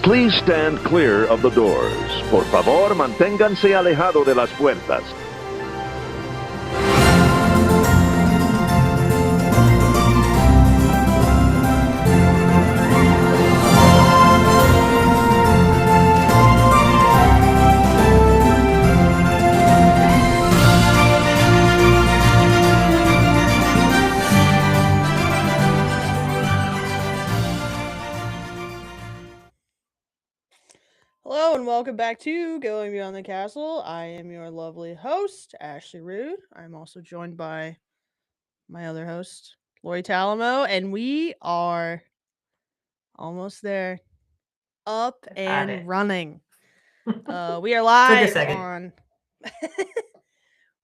Please stand clear of the doors. Por favor, manténganse alejado de las puertas. Hello and welcome back to Going Beyond the Castle. I am your lovely host, Ashley Rude. I'm also joined by my other host, Lori Talamo, and we are almost there. Up Got it. and running. We are Took a live second. on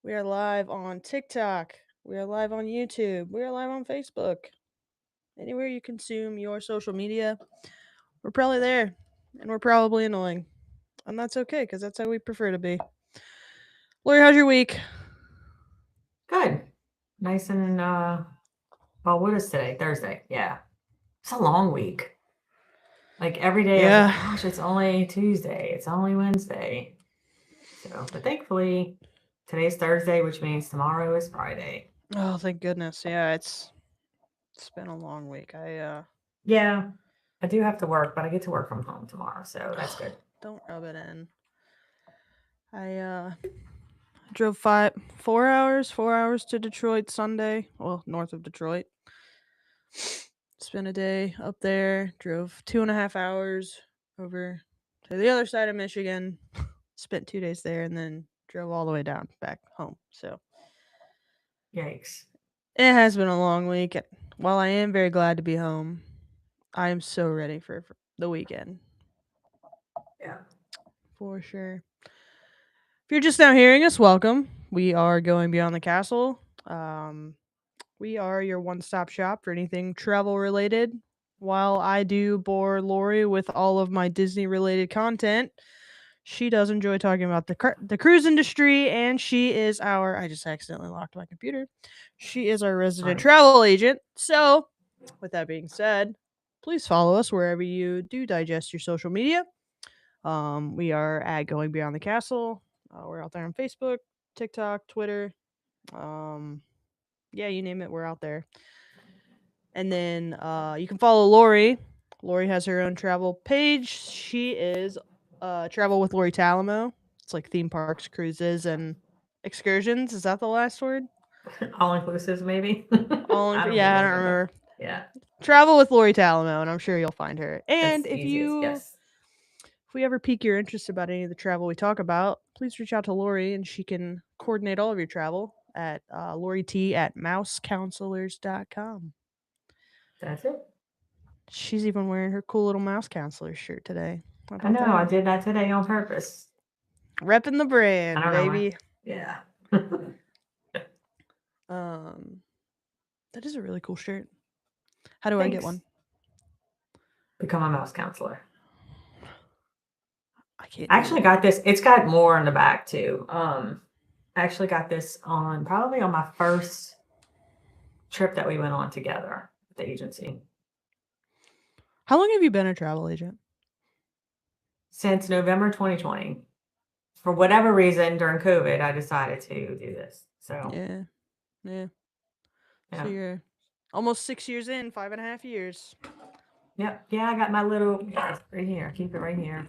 We are live on TikTok. We are live on YouTube. We are live on Facebook. Anywhere you consume your social media, we're probably there. And we're probably annoying. And that's okay, because that's how we prefer to be. Lori, how's your week? Good. Nice and well, what is today? Thursday. Yeah. It's a long week. Like every day I was like, gosh, it's only Tuesday. It's only Wednesday. So, but thankfully today's Thursday, which means tomorrow is Friday. Oh, thank goodness. Yeah, it's been a long week. Yeah. I do have to work, but I get to work from home tomorrow, so that's good. Don't rub it in. I drove 4 hours to Detroit Sunday. Well, north of Detroit. Spent a day up there. Drove 2.5 hours over to the other side of Michigan. Spent 2 days there, and then drove all the way down back home. So Yikes. it has been a long week. While I am very glad to be home, I am so ready for the weekend. Yeah. For sure. If you're just now hearing us, welcome. We are Going Beyond the Castle. We are your one-stop shop for anything travel related. While I do bore Lori with all of my Disney related content, she does enjoy talking about the cruise industry, and she is our. I just accidentally locked my computer. She is our resident Sorry. travel agent. So, with that being said, please follow us wherever you do digest your social media. We are at Going Beyond the Castle. We're out there on Facebook, TikTok, Twitter. Yeah, you name it, we're out there. And then you can follow Lori. Lori has her own travel page. She is Travel with Lori Talamo. It's like theme parks, cruises, and excursions. Is that the last word? All inclusive, maybe. Yeah, I don't But remember. yeah. Travel with Lori Talamo, and I'm sure you'll find her. That's And the easiest. Yes. if we ever pique your interest about any of the travel we talk about, please reach out to Lori and she can coordinate all of your travel at Lori T at mousecounselors.com. That's it. She's even wearing her cool little mouse counselor shirt today. How I about know. I that? did that today on purpose. Repping the I brand, don't know why. baby. Yeah. Um, that is a really cool shirt. How do I get one? Become a mouse counselor. I can't. I actually got this. It's got more on the back too. I actually got this probably on my first trip that we went on together with the agency. How long have you been a travel agent? Since November 2020. For whatever reason, during COVID, I decided to do this. So yeah. So you're almost 6 years in, 5.5 years. Yep. Yeah, I got my little right here. Keep it right here.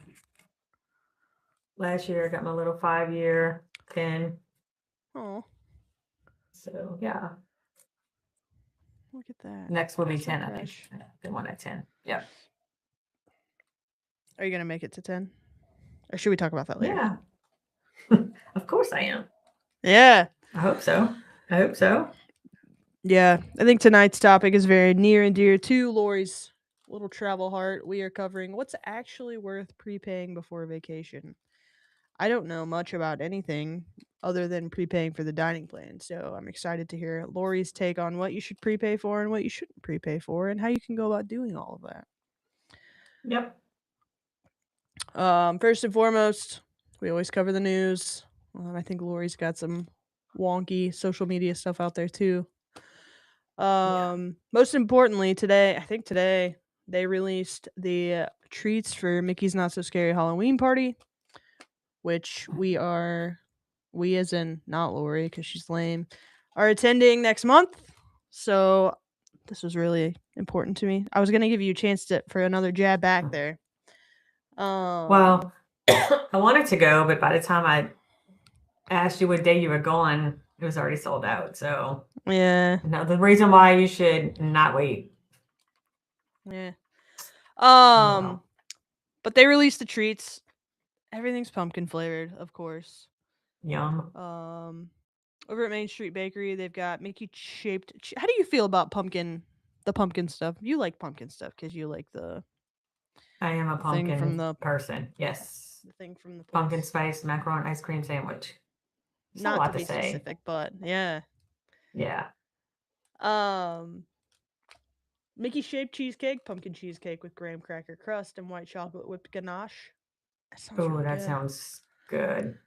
Last year, I got my little 5-year pin. Oh. So yeah. Look at that. Next will be 10, I think. The one at 10. Yep. Are you going to make it to 10? Or should we talk about that later? Yeah. Of course I am. Yeah. I hope so. Yeah. I think tonight's topic is very near and dear to Lori's little travel heart. We are covering what's actually worth prepaying before vacation. I don't know much about anything other than prepaying for the dining plan, so I'm excited to hear Lori's take on what you should prepay for and what you shouldn't prepay for and how you can go about doing all of that. Yep. First and foremost, we always cover the news. I think Lori's got some wonky social media stuff out there too. Most importantly, today they released the treats for Mickey's Not So Scary Halloween Party, which we as in not Lori because she's lame, are attending next month. So this was really important to me. I was gonna give you a chance for another jab back there. Well, I wanted to go, but by the time I asked you what day you were going, it was already sold out. So yeah, no, the reason why you should not wait. yeah. Wow. But they released the treats. Everything's pumpkin flavored, of course. Yum. Over at Main Street Bakery, they've got Mickey shaped. How do you feel about the pumpkin stuff? You like pumpkin stuff because you like the I am a thing pumpkin from the person. Yes. the thing from the Pumpkin place. spice macaron ice cream sandwich. It's Not a lot to be say. specific, but yeah. Yeah. Mickey shaped cheesecake, pumpkin cheesecake with graham cracker crust and white chocolate whipped ganache. That sounds Oh, really that good. sounds good.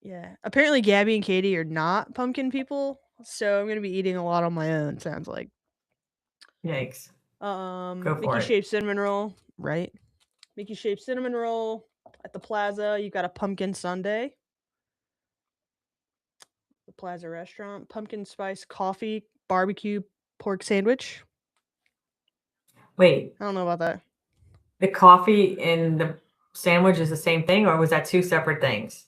Yeah. Apparently Gabby and Katie are not pumpkin people, so I'm gonna be eating a lot on my own, sounds like. Yikes. Go for Mickey it. shaped cinnamon roll, right? Mickey shaped cinnamon roll at the Plaza. You got a pumpkin sundae. The Plaza restaurant. Pumpkin spice coffee barbecue pork sandwich. Wait, I don't know about that. the coffee and the sandwich is the same thing, or was that two separate things?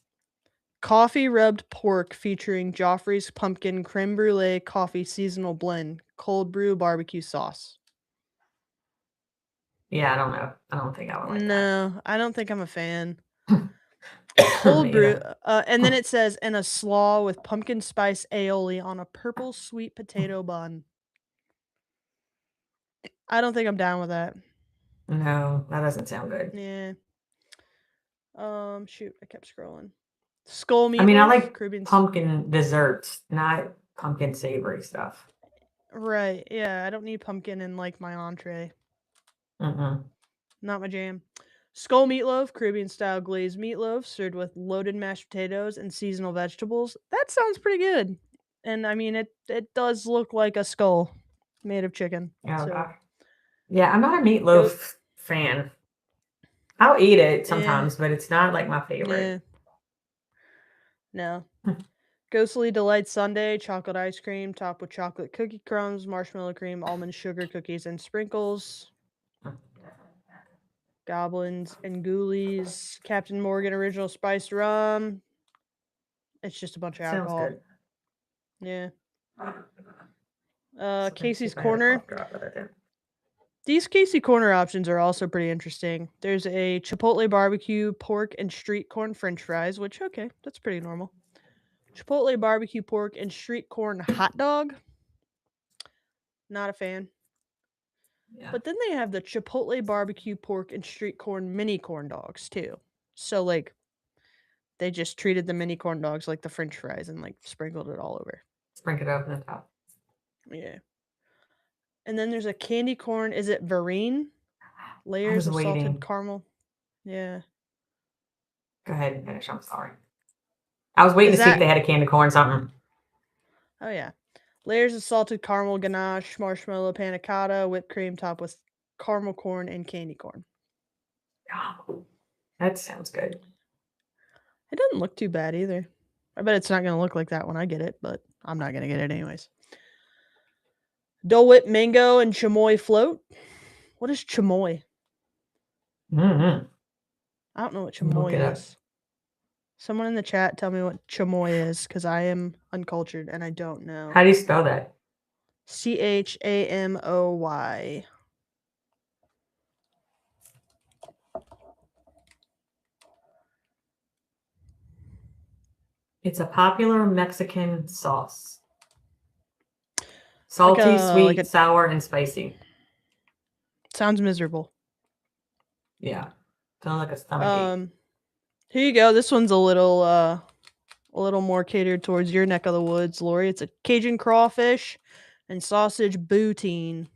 Coffee rubbed pork featuring Joffrey's pumpkin creme brulee coffee seasonal blend, cold brew barbecue sauce. Yeah, I don't know. I don't think I would like No, I don't think I'm a fan. that. Cold Me brew, either. and then it says in a slaw with pumpkin spice aioli on a purple sweet potato bun. I don't think I'm down with that. No, that doesn't sound good. Yeah. Shoot, I kept scrolling. Skull meatloaf. I mean, I like Caribbean pumpkin desserts, not pumpkin savory stuff. Right. Yeah, I don't need pumpkin in like my entree. Mm-mm. Not my jam. Skull meatloaf, Caribbean style glazed meatloaf served with loaded mashed potatoes and seasonal vegetables. That sounds pretty good. And I mean, it does look like a skull made of chicken. Yeah, So yeah, I'm not a meatloaf fan. I'll eat it sometimes, but it's not like my favorite. No. Ghostly Delight Sundae, chocolate ice cream topped with chocolate cookie crumbs, marshmallow cream, almond sugar cookies, and sprinkles. Goblins and Ghoulies, Captain Morgan original spiced rum. It's just a bunch of Sounds alcohol. good. Yeah. So Casey's if I had a Corner. cough drop of it. These Casey Corner options are also pretty interesting. There's a Chipotle barbecue pork and street corn french fries, which, okay, that's pretty normal. Chipotle barbecue pork and street corn hot dog. Not a fan. Yeah. But then they have the Chipotle barbecue pork and street corn mini corn dogs too. So like they just treated the mini corn dogs like the french fries and like sprinkled it all over. Sprinkle it over the top. Yeah. And then there's a candy corn, is it Verine? Layers of salted caramel. Yeah. Go ahead and finish. I'm sorry. I was waiting to see if they had a candy corn something. Oh yeah. Layers of salted caramel ganache, marshmallow panna cotta, whipped cream topped with caramel corn and candy corn. Oh, that sounds good. It doesn't look too bad either. I bet it's not going to look like that when I get it, but I'm not going to get it anyways. Dole Whip mango and chamoy float. What is chamoy? Mm-hmm. I don't know what chamoy is. Someone in the chat tell me what chamoy is, because I am uncultured and I don't know. How do you spell that? Chamoy. It's a popular Mexican sauce. Salty, sweet, sour, and spicy. Sounds miserable. Yeah. Sounds like a stomachache. Here you go. This one's a little more catered towards your neck of the woods, Lori. It's a Cajun crawfish and sausage boutine.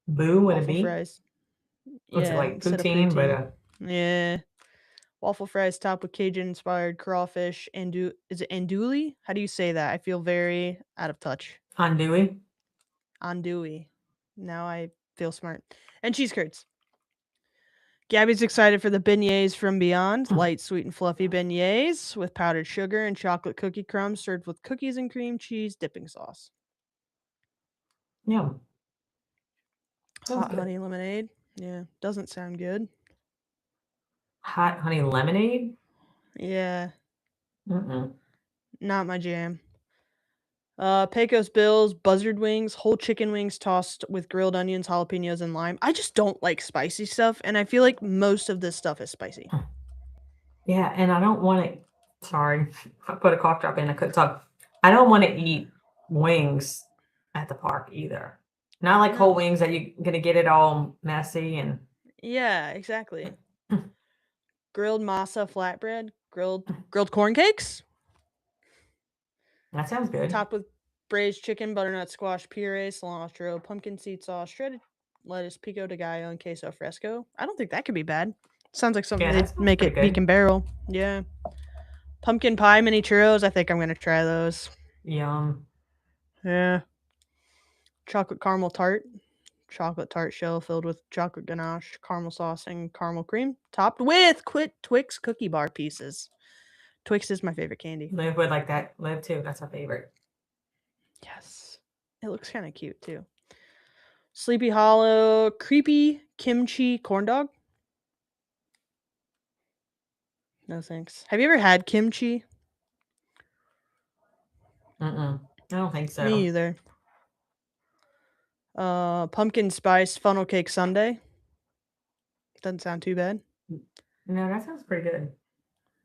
Boo with a B? Fries. Looks like poutine, but yeah. Waffle fries topped with Cajun-inspired crawfish. Is it andouille? How do you say that? I feel very out of touch. Andouille. Andouille. Now I feel smart. And cheese curds. Gabby's excited for the beignets from Beyond. Light, sweet, and fluffy beignets with powdered sugar and chocolate cookie crumbs served with cookies and cream cheese dipping sauce. Yum. Sounds Hot good. honey lemonade. Yeah, doesn't sound good. Hot honey lemonade? Yeah, Mm-mm. not my jam. Pecos Bills, buzzard wings, whole chicken wings tossed with grilled onions, jalapenos, and lime. I just don't like spicy stuff, and I feel like most of this stuff is spicy. Yeah, and I don't want to. Sorry, I put a cough drop in. I couldn't talk. I don't want to eat wings at the park either. Not like whole No. wings that you're gonna get it all messy and. Yeah, exactly. Grilled masa flatbread, grilled corn cakes, That sounds good. topped with braised chicken, butternut squash puree, cilantro, pumpkin seed sauce, shredded lettuce, pico de gallo, and queso fresco. I don't think that could be bad. Sounds like something Yeah, they'd that sounds make pretty it beak good. and barrel. Yeah. Pumpkin pie mini churros. I think I'm gonna try those. Yum. Yeah. Chocolate caramel tart. Chocolate tart shell filled with chocolate ganache, caramel sauce, and caramel cream, topped with Twix cookie bar pieces. Twix is my favorite candy. Liv would like that. Liv too. That's our favorite. Yes. It looks kind of cute too. Sleepy Hollow creepy kimchi corn dog. No thanks. Have you ever had kimchi? Mm-mm. I don't think so. Me either. Pumpkin spice funnel cake sundae. Doesn't sound too bad. No, that sounds pretty good.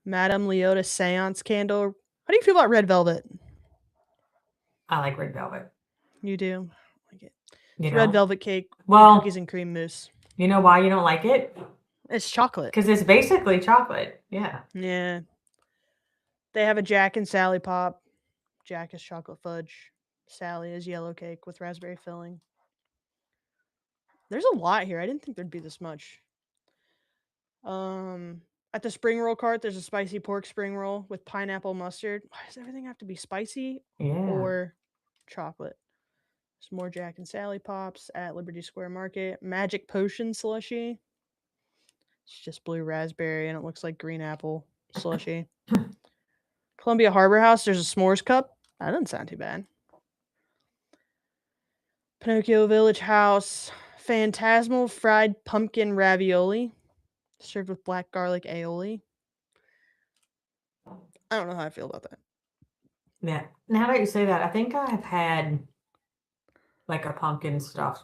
Madame Leota seance candle. How do you feel about red velvet? I like red velvet. You do? Like it. You It's know? red velvet cake and Well, cookies and cream mousse. you know why you don't like it? It's chocolate. Because it's basically chocolate. Yeah. Yeah. They have a Jack and Sally pop. Jack is chocolate fudge. Sally is yellow cake with raspberry filling. There's a lot here. I didn't think there'd be this much. At the spring roll cart, there's a spicy pork spring roll with pineapple mustard. Why does everything have to be spicy Yeah. or chocolate? Some more Jack and Sally pops at Liberty Square Market. Magic potion slushy. It's just blue raspberry and it looks like green apple slushy. Columbia Harbor House, there's a s'mores cup. That doesn't sound too bad. Pinocchio Village House, Phantasmal fried pumpkin ravioli, served with black garlic aioli. I don't know how I feel about that. Yeah. Now that you say that, I think I have had like a pumpkin stuffed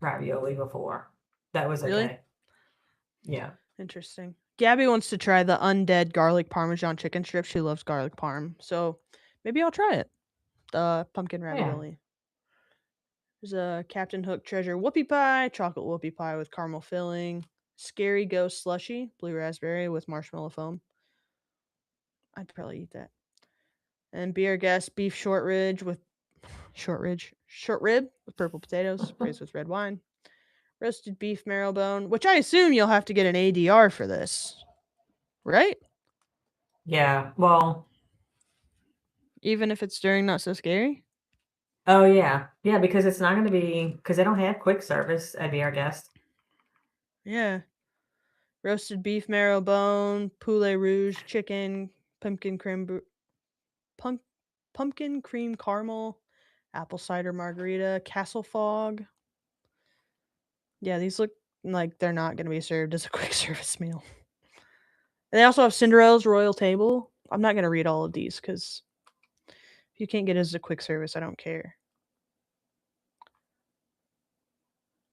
ravioli before. That was okay. Really? Yeah. Interesting. Gabby wants to try the undead garlic parmesan chicken strip. She loves garlic parm. So maybe I'll try it. The pumpkin ravioli. There's a Captain Hook treasure whoopie pie, chocolate whoopie pie with caramel filling, scary ghost slushy, blue raspberry with marshmallow foam. I'd probably eat that. And be our guest beef short rib with purple potatoes, braised with red wine. Roasted beef marrow bone, which I assume you'll have to get an ADR for this, right? Yeah. Well, Even if it's during Not So Scary? oh yeah. Yeah, because it's not going to be, because they don't have quick service at Be Our Guest. Yeah. Roasted beef marrow bone, poulet rouge chicken, pumpkin cream caramel, apple cider margarita, castle fog. Yeah, these look like they're not going to be served as a quick service meal. And they also have Cinderella's Royal Table. I'm not going to read all of these because if you can't get it as a quick service, I don't care.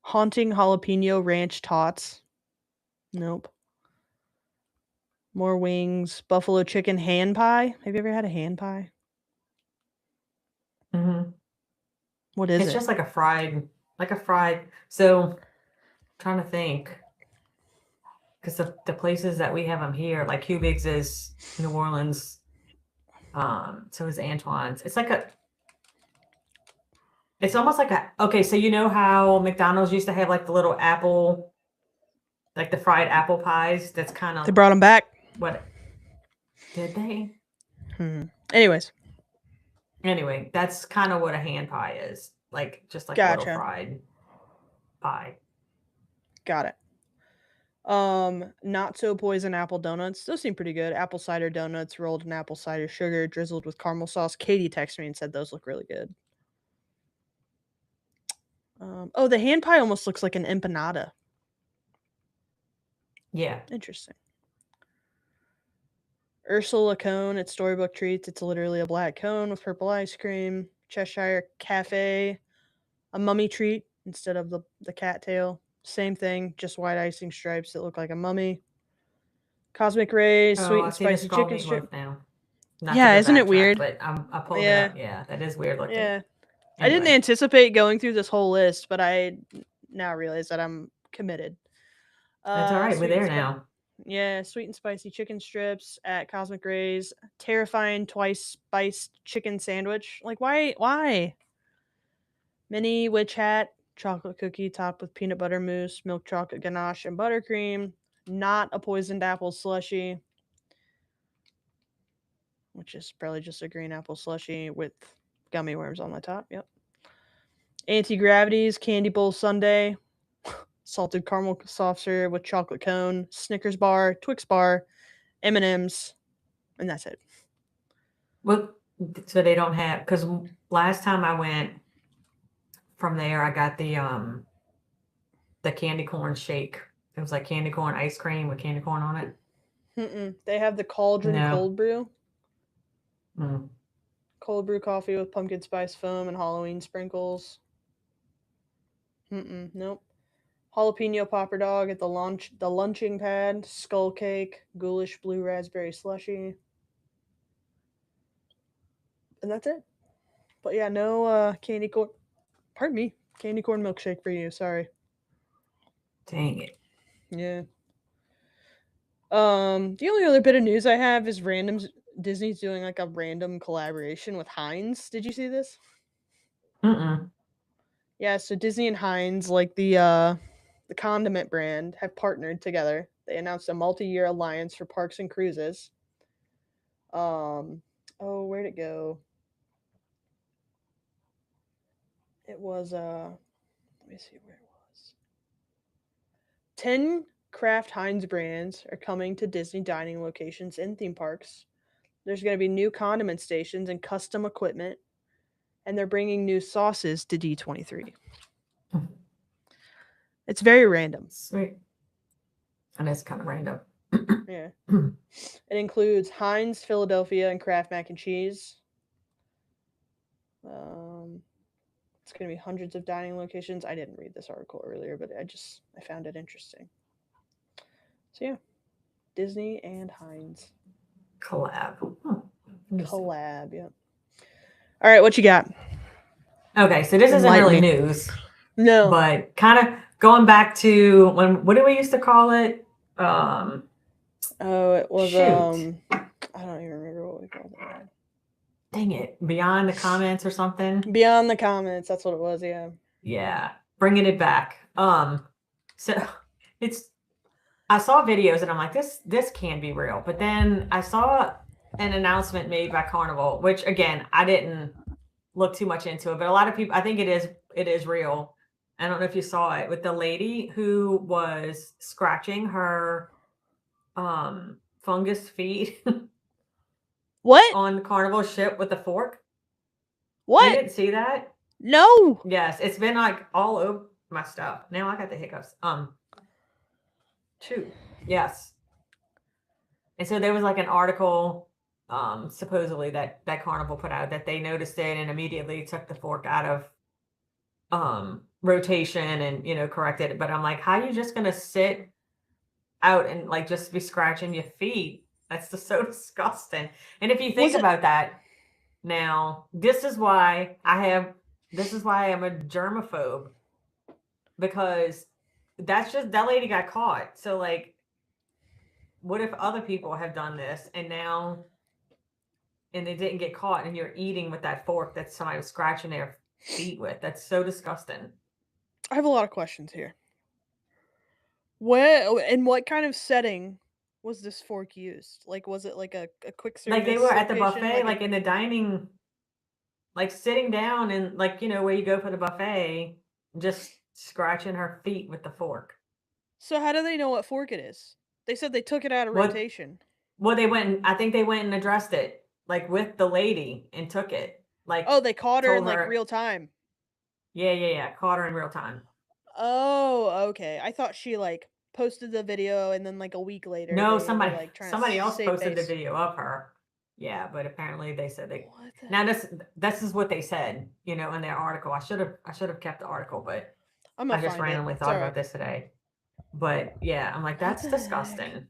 Haunting jalapeno ranch tots. Nope. More wings. Buffalo chicken hand pie. Have you ever had a hand pie? Mm-hmm. What is It's it? just like a fried. So, trying to think. Because the places that we have them here, like Cubics is New Orleans. So is Antoine's. It's almost like okay, so you know how McDonald's used to have like the little apple, like the fried apple pies? That's kind of. They brought them back. What? Did they? Anyways. Anyway, that's kind of what a hand pie is. Like, just like a little fried pie. Got it. Not so poison apple donuts. Those seem pretty good. Apple cider donuts rolled in apple cider sugar, drizzled with caramel sauce. Katie texted me and said those look really good. Oh, the hand pie almost looks like an empanada. Yeah. Interesting. Ursula cone at Storybook Treats. It's literally a black cone with purple ice cream. Cheshire Cafe, a mummy treat instead of the cattail. Same thing, just white icing stripes that look like a mummy. Cosmic Rays, sweet I and see the spicy skull chicken strip. meatloaf now. Not to Yeah, go isn't it backtrack, weird? but I pulled it Yeah. up. Yeah, that is weird looking. Yeah. I didn't Anyway. anticipate going through this whole list, but I now realize that I'm committed. That's all right. We're Sweet and there now. Yeah, sweet and spicy chicken strips at Cosmic Rays. Terrifying twice spiced chicken sandwich. Like, why? Mini witch hat, chocolate cookie topped with peanut butter mousse, milk chocolate ganache, and buttercream. Not a poisoned apple slushy, which is probably just a green apple slushy with gummy worms on the top. Yep. Anti-Gravity's candy bowl sundae. Salted caramel soft serve with chocolate cone, Snickers bar, Twix bar, M&Ms, and that's it. Well, so they don't have, because last time I went from there, I got the candy corn shake. It was like candy corn ice cream with candy corn on it. They have the cauldron cold brew. Cold brew coffee with pumpkin spice foam and Halloween sprinkles. Nope. Jalapeno popper dog at the lunching pad, skull cake, ghoulish blue raspberry slushy. And that's it. But yeah, no candy corn. Pardon me. Candy corn milkshake for you. Sorry. Dang it. Yeah. The only other bit of news I have is Disney's doing like a random collaboration with Heinz. Did you see this? Yeah, so Disney and Heinz, like the condiment brand, have partnered together. They announced a multi-year alliance for parks and cruises. Where'd it go? It was let me see where it was. 10 Kraft Heinz brands are coming to Disney dining locations in theme parks. There's going to be new condiment stations and custom equipment, and they're bringing new sauces to D23. It's very random. Sweet. And it's kind of random. Yeah. It includes Heinz, Philadelphia, and Kraft mac and cheese. It's going to be hundreds of dining locations. I didn't read this article earlier, but I found it interesting. So yeah, Disney and Heinz. Collab. Collab, yeah. All right, what you got? Okay, so this isn't really news. No. But kind of going back to what did we used to call it? It was I don't even remember what we called it. Dang it. Beyond the comments or something? Beyond the comments, that's what it was, yeah. Yeah. Bringing it back. So I saw videos and I'm like, this can't be real. But then I saw an announcement made by Carnival, which again, I didn't look too much into it, but a lot of people, I think it is real. I don't know if you saw it with the lady who was scratching her fungus feet. What? On the Carnival ship with a fork. What? You didn't see that? No. Yes, it's been like all over my stuff. Now I got the hiccups. Shoot. Yes. And so there was like an article, supposedly that Carnival put out that they noticed it and immediately took the fork out of rotation and corrected it. But I'm like, how are you just gonna sit out and like just be scratching your feet? That's just so disgusting. And if you think about that, now this is why I'm a germaphobe, because that lady got caught. So like, what if other people have done this and they didn't get caught and you're eating with that fork that somebody was scratching their feet with? That's so disgusting. I have a lot of questions here. In what kind of setting was this fork used? Like, was it like a quick service? Like they were at the location, buffet, like in the dining, like sitting down and like, where you go for the buffet, just scratching her feet with the fork. So how do they know what fork it is? They said they took it out of What? rotation. Well, I think they went and addressed it, like with the lady, and took it. Like, Oh, they caught her in told like her, real time. yeah, caught her in real time. Oh, okay. I thought she like posted the video and then like a week later No, they were like trying to somebody else save posted the face. video of her. Yeah, but apparently they said they. What the Now this is what they said, in their article. I should have kept the article, but I'm I gonna just find it. randomly It's thought alright. about this today. But yeah, I'm like, What that's the heck? disgusting.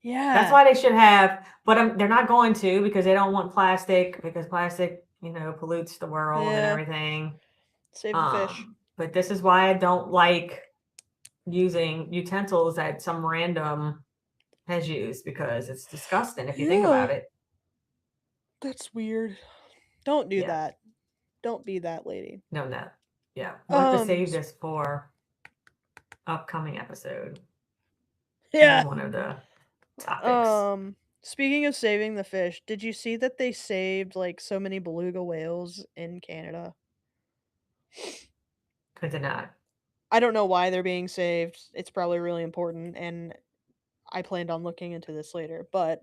Yeah. That's why they should have, but they're not going to, because they don't want plastic, because plastic, pollutes the world and Yeah. everything. Save the fish. But this is why I don't like using utensils that some random has used, because it's disgusting if you think about it. That's weird. Don't do Yeah. that. Don't be that lady. No. Yeah. We'll have to save this for upcoming episode. Yeah. One of the topics. Speaking of saving the fish, did you see that they saved like so many beluga whales in Canada? I did not. I don't know why they're being saved. It's probably really important, and I planned on looking into this later, but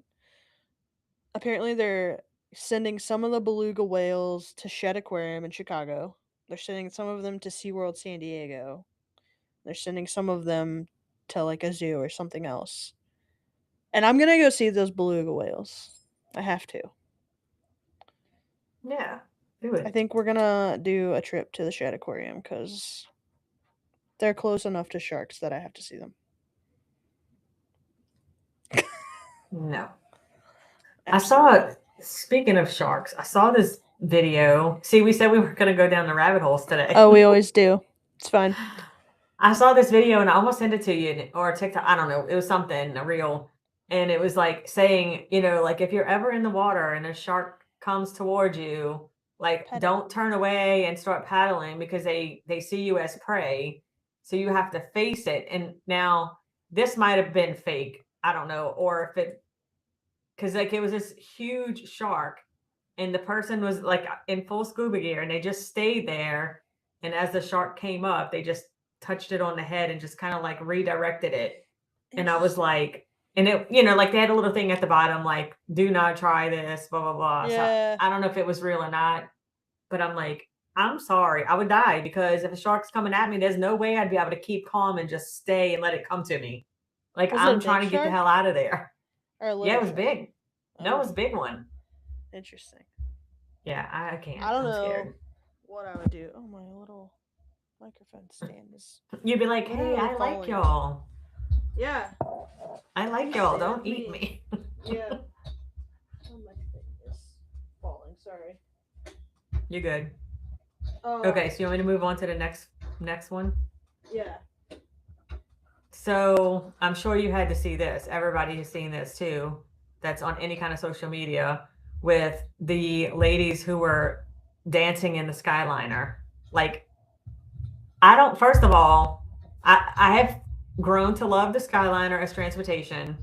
apparently they're sending some of the beluga whales to Shed Aquarium in Chicago. They're sending some of them to SeaWorld San Diego. They're sending some of them to like a zoo or something else. And I'm gonna go see those beluga whales. I have to. Yeah, do it. I think we're gonna do a trip to the Shed Aquarium because they're close enough to sharks that I have to see them. No. Absolutely. Speaking of sharks, I saw this video. See, we said we were going to go down the rabbit holes today. Oh, we always do. It's fine. I saw this video and I almost sent it to you, or a TikTok. I don't know. It was something, a reel. And it was like saying, like if you're ever in the water and a shark comes towards you, like don't turn away and start paddling, because they see you as prey. So you have to face it. And now this might have been fake. I don't know. Or if it, because like it was this huge shark and the person was like in full scuba gear and they just stayed there. And as the shark came up, they just touched it on the head and just kind of like redirected it. And I was like, and it, like they had a little thing at the bottom, like, do not try this, blah, blah, blah. Yeah. So I don't know if it was real or not, but I'm like, I'm sorry, I would die, because if a shark's coming at me, there's no way I'd be able to keep calm and just stay and let it come to me. Like, I'm trying to get the hell out of there. Yeah, it was big. No, it was a big one. Interesting. Yeah, I can't. I don't I'm know scared. what I would do. Oh, my little microphone stand is. You'd be like, hey, I like y'all. Yeah. I like y'all. Don't eat me. Yeah. Oh, my thing is falling. Sorry. You're good. Okay, so you want me to move on to the next one? Yeah. So I'm sure you had to see this. Everybody has seen this too. That's on any kind of social media, with the ladies who were dancing in the Skyliner. Like, first of all, I have grown to love the Skyliner as transportation.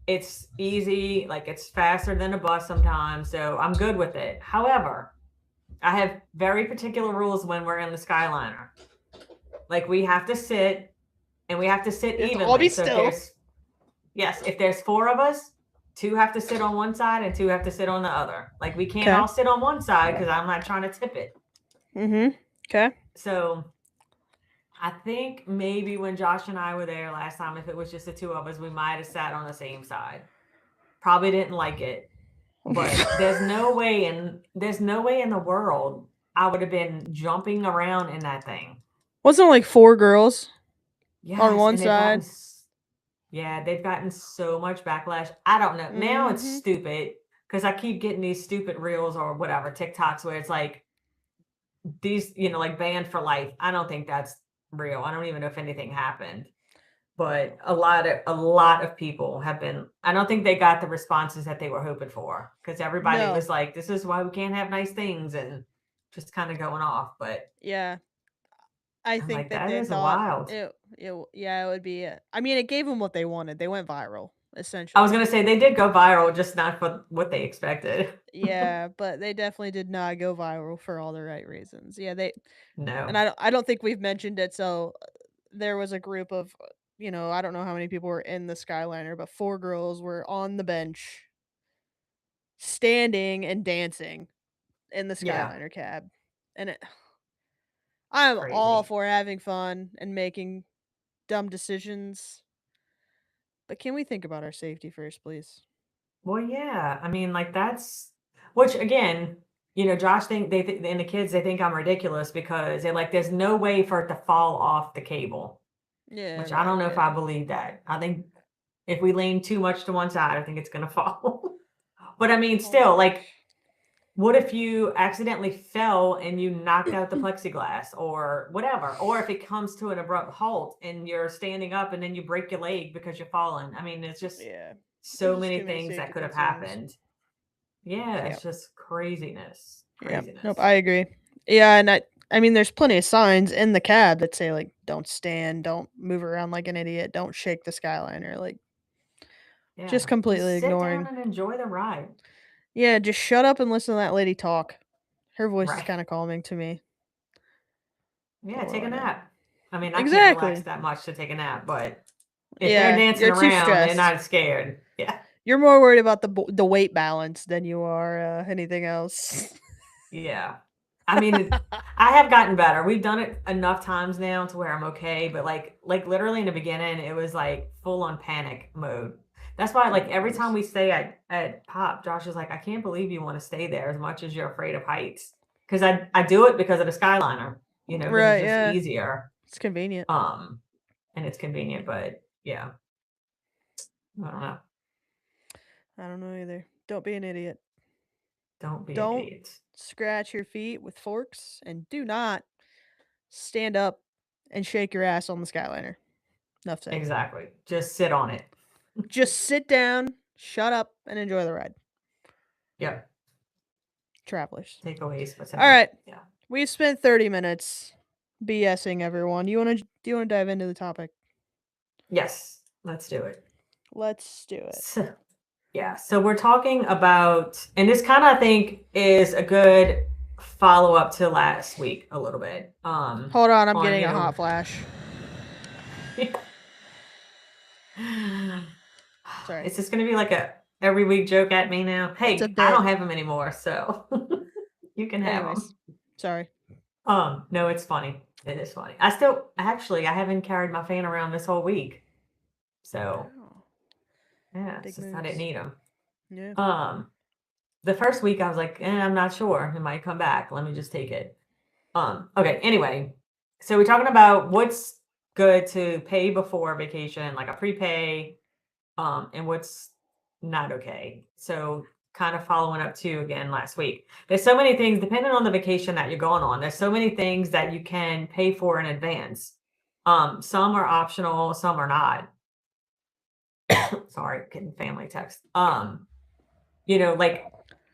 It's easy, like it's faster than a bus sometimes, so I'm good with it. However, I have very particular rules when we're in the Skyliner. Like, we have to sit, and we have to sit evenly. All be still. If there's 4 of us, 2 have to sit on one side and 2 have to sit on the other. Like, we can't all sit on one side because I'm not trying to tip it. Mm-hmm. Okay. So I think maybe when Josh and I were there last time, if it was just the 2 of us, we might have sat on the same side. Probably didn't like it. But there's no way in the world I would have been jumping around in that thing. Wasn't it like 4 girls on one side? They've gotten so much backlash. I don't know. Now it's stupid, because I keep getting these stupid reels or whatever, TikToks, where it's like these, like banned for life. I don't think that's real. I don't even know if anything happened. But a lot of people have been, I don't think they got the responses that they were hoping for, because everybody was like, this is why we can't have nice things, and just kind of going off. But yeah, I think like, that they thought wild. it would be it. I mean, it gave them what they wanted. They went viral, essentially. I was going to say, they did go viral, just not for what they expected. Yeah, but they definitely did not go viral for all the right reasons. Yeah, No. And I don't think we've mentioned it. So there was a group of I don't know how many people were in the Skyliner, but 4 girls were on the bench, standing and dancing in the Yeah, Skyliner cab. And I'm all crazy. for having fun and making dumb decisions, but can we think about our safety first, please? Well, yeah. I mean, like that's which again, Josh and the kids they think I'm ridiculous because they're like, there's no way for it to fall off the cable. Yeah, Which I don't right, know if yeah. I believe that. I think if we lean too much to one side, I think it's gonna fall. But I mean, Oh my still, like, gosh. what if you accidentally fell and you knocked out the plexiglass or whatever? Or if it comes to an abrupt halt and you're standing up and then you break your leg because you're falling. I mean, it's just Yeah. There's so just many too many things that safety could have concerns. happened. Yeah, Yeah. it's just craziness. Yeah. Nope, Craziness. I agree. Yeah, and I mean there's plenty of signs in the cab that say like don't stand, don't move around like an idiot, don't shake the Skyliner, like just Yeah. completely Just sit down ignoring. and enjoy the ride. Yeah, just shut up and listen to that lady talk. Her voice is Right. kind of calming to me. Yeah, What do take a I know? nap. I mean, I can't relax Exactly. that much to take a nap, but if they're Yeah, dancing you're too around, they're stressed. not scared. Yeah. You're more worried about the weight balance than you are anything else. Yeah. I mean, I have gotten better. We've done it enough times now to where I'm okay, but like literally in the beginning, it was like full on panic mode. That's why Oh like my every time goodness. we stay at Pop, Josh is like, I can't believe you want to stay there as much as you're afraid of heights. Because I do it because of the Skyliner, because it's Right, just yeah. easier. It's convenient. Um, and it's convenient, but yeah, I don't know. I don't know either. Don't be an idiot. Don't be an Don't idiot. scratch your feet with forks and do not stand up and shake your ass on the Skyliner. Enough said. Exactly. Just sit on it. Just sit down, shut up, and enjoy the ride. Yep. Travelers. Takeaways for All tonight. right. Yeah. We've spent 30 minutes BSing everyone. Do you wanna dive into the topic? Yes. Let's do it. Let's do it. So, yeah. So we're talking about, and this kind of I think is a good follow up to last week a little bit. Hold on, I'm On getting a hot flash. Sorry. Is this going to be like a every week joke at me now? It's a Hey, I bit. don't have them anymore, so you can have them. Anyways. Sorry. No, it's funny. It is funny. I haven't carried my fan around this whole week. So, Wow. yeah, it's Big just I didn't moves. need them. Yeah. The first week I was like, I'm not sure. It might come back. Let me just take it. Okay, anyway. So we're talking about what's good to pay before vacation, like a prepay, and what's not okay. So kind of following up to again last week. There's so many things, depending on the vacation that you're going on, there's so many things that you can pay for in advance. Some are optional, some are not. Sorry, getting family text. Like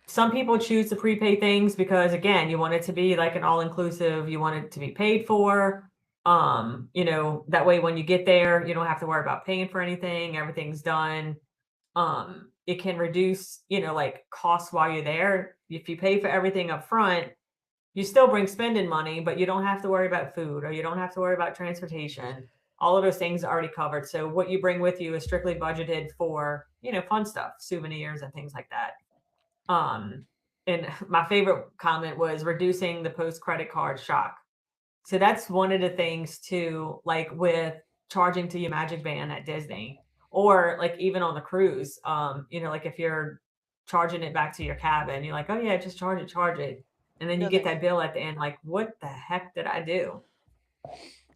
some people choose to prepay things because again, you want it to be like an all-inclusive, you want it to be paid for. That way when you get there, you don't have to worry about paying for anything, everything's done. It can reduce, like costs while you're there. If you pay for everything up front, you still bring spending money, but you don't have to worry about food or you don't have to worry about transportation. All of those things are already covered. So what you bring with you is strictly budgeted for, fun stuff, souvenirs and things like that. And my favorite comment was reducing the post credit card shock. So that's one of the things too, like with charging to your Magic Band at Disney, or like even on the cruise. Like if you're charging it back to your cabin, you're like, oh yeah, just charge it, and then you get Doesn't. that bill at the end, like, what the heck did I do?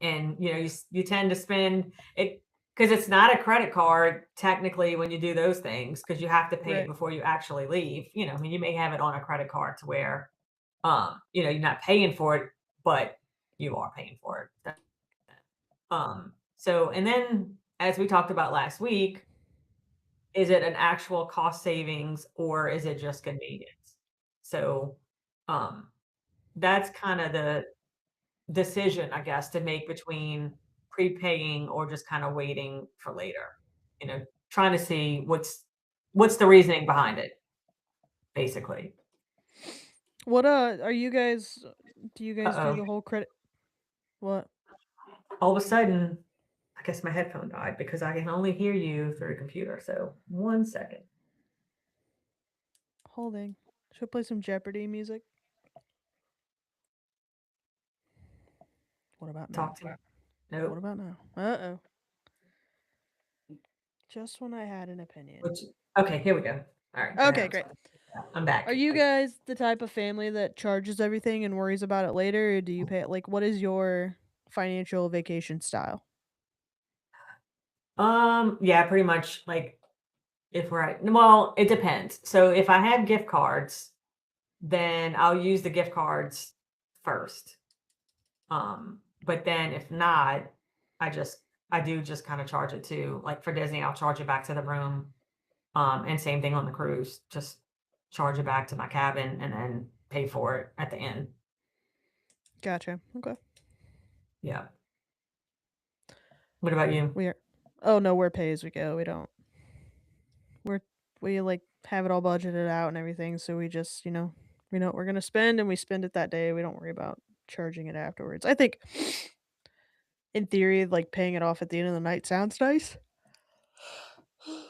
And you tend to spend it because it's not a credit card technically when you do those things because you have to pay it Right. before you actually leave. I mean, you may have it on a credit card to where you're not paying for it, but you are paying for it. So and then as we talked about last week, is it an actual cost savings or is it just convenience? So um that's kind of the decision, I guess, to make between prepaying or just kind of waiting for later. Trying to see what's the reasoning behind it, basically. What are you guys do you guys do Uh-oh. the whole credit what? All of a sudden, I guess my headphone died because I can only hear you through the computer. So 1 second. Holding. Should I play some Jeopardy music? What about now? Talk to me. Nope. What about now? Uh-oh. Just when I had an opinion. Okay, here we go. All right. Okay, great. I'm back. Are you guys the type of family that charges everything and worries about it later, or do you pay it? Like, what is your financial vacation style? Yeah, pretty much like if well, it depends. So if I have gift cards, then I'll use the gift cards first. But then if not, I do just kind of charge it too. Like for Disney, I'll charge it back to the room. And same thing on the cruise, just charge it back to my cabin and then pay for it at the end. Gotcha. Okay. Yeah. What about you? We're pay as we go. We don't. We like have it all budgeted out and everything, so we just, we know what we're gonna spend and we spend it that day. We don't worry about charging it afterwards. I think in theory, like paying it off at the end of the night sounds nice.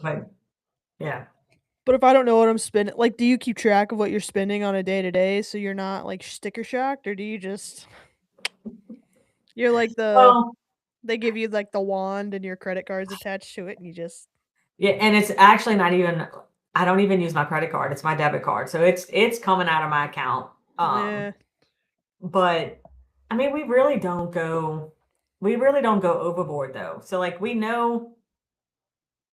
But yeah. But if I don't know what I'm spending, like, do you keep track of what you're spending on a day to day so you're not like sticker shocked, or do you just you're like they give you like the wand and your credit card's attached to it and you just Yeah, and it's actually not even I don't even use my credit card. It's my debit card. So it's coming out of my account. Yeah. But I mean, we really don't go overboard though. So like we know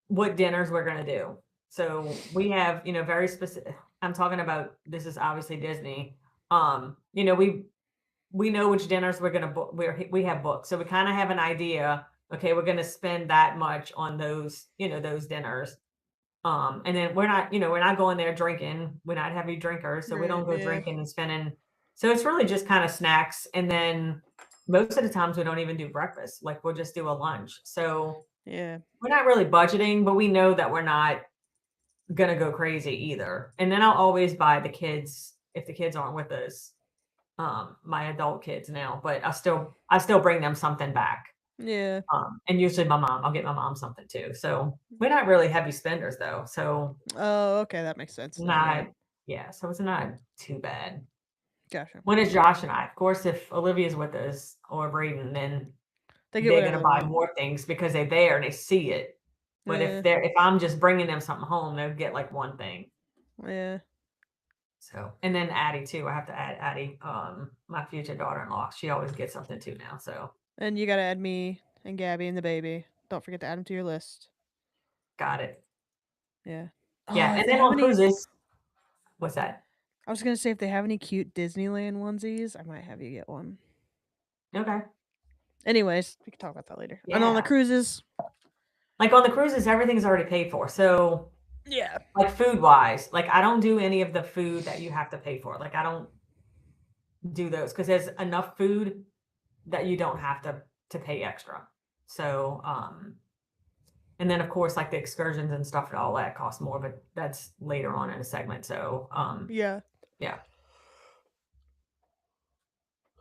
what dinners we're going to do. So we have, very specific, I'm talking about, this is obviously Disney. We know which dinners we're going to book. We have booked. So we kind of have an idea. Okay, we're going to spend that much on those, those dinners. And then we're not going there drinking. We're not heavy drinkers. So we don't go drinking and spending. So it's really just kind of snacks. And then most of the times we don't even do breakfast. Like we'll just do a lunch. So yeah, we're not really budgeting, but we know that we're not going to go crazy either. And then I'll always buy the kids, if the kids aren't with us, my adult kids now, but I still bring them something back. Yeah. And usually I'll get my mom something too. So we're not really heavy spenders though. So oh, okay, that makes sense. So it's not too bad. Gotcha. When it's Josh and I, of course, if Olivia's with us or Braden, then they're gonna buy more things because they're there and they see it. But if I'm just bringing them something home, they'll get like one thing. Yeah. So, and then Addie too. I have to add Addie, my future daughter-in-law. She always gets something too now. So. And you gotta add me and Gabby and the baby. Don't forget to add them to your list. Got it. Yeah. Yeah, and then on cruises. What's that? I was gonna say if they have any cute Disneyland onesies, I might have you get one. Okay. Anyways, we can talk about that later. Yeah. And on the cruises, like on the cruises, everything's already paid for. So yeah, like food wise, like I don't do any of the food that you have to pay for. Like I don't do those because there's enough food that you don't have to pay extra. So and then of course like the excursions and stuff and all that costs more, but that's later on in a segment. So yeah.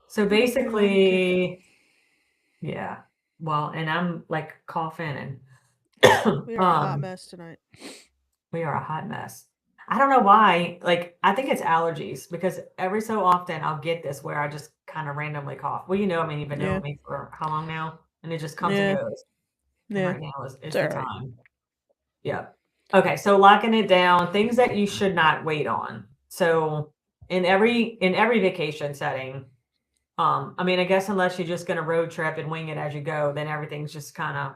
So basically, yeah. Well, and I'm like coughing and we are a hot mess tonight. We are a hot mess. I don't know why. Like, I think it's allergies because every so often I'll get this where I just kind of randomly cough. Well, you've been knowing me for how long now? And it just comes and goes. Yeah. And right now is the time. Yeah. Okay. So locking it down, things that you should not wait on. So in every vacation setting, I mean, I guess unless you're just going to road trip and wing it as you go, then everything's just kind of,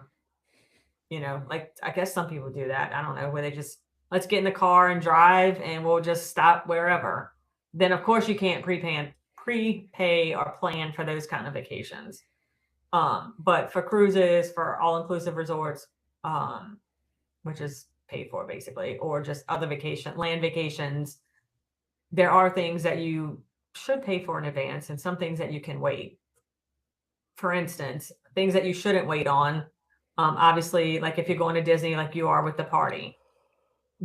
like, I guess some people do that. I don't know, where they just, let's get in the car and drive and we'll just stop wherever. Then of course you can't prepay or plan for those kind of vacations. But for cruises, for all-inclusive resorts, which is paid for basically, or just other land vacations, there are things that you should pay for in advance and some things that you can wait. For instance, things that you shouldn't wait on. Obviously, like if you're going to Disney, like you are with the party,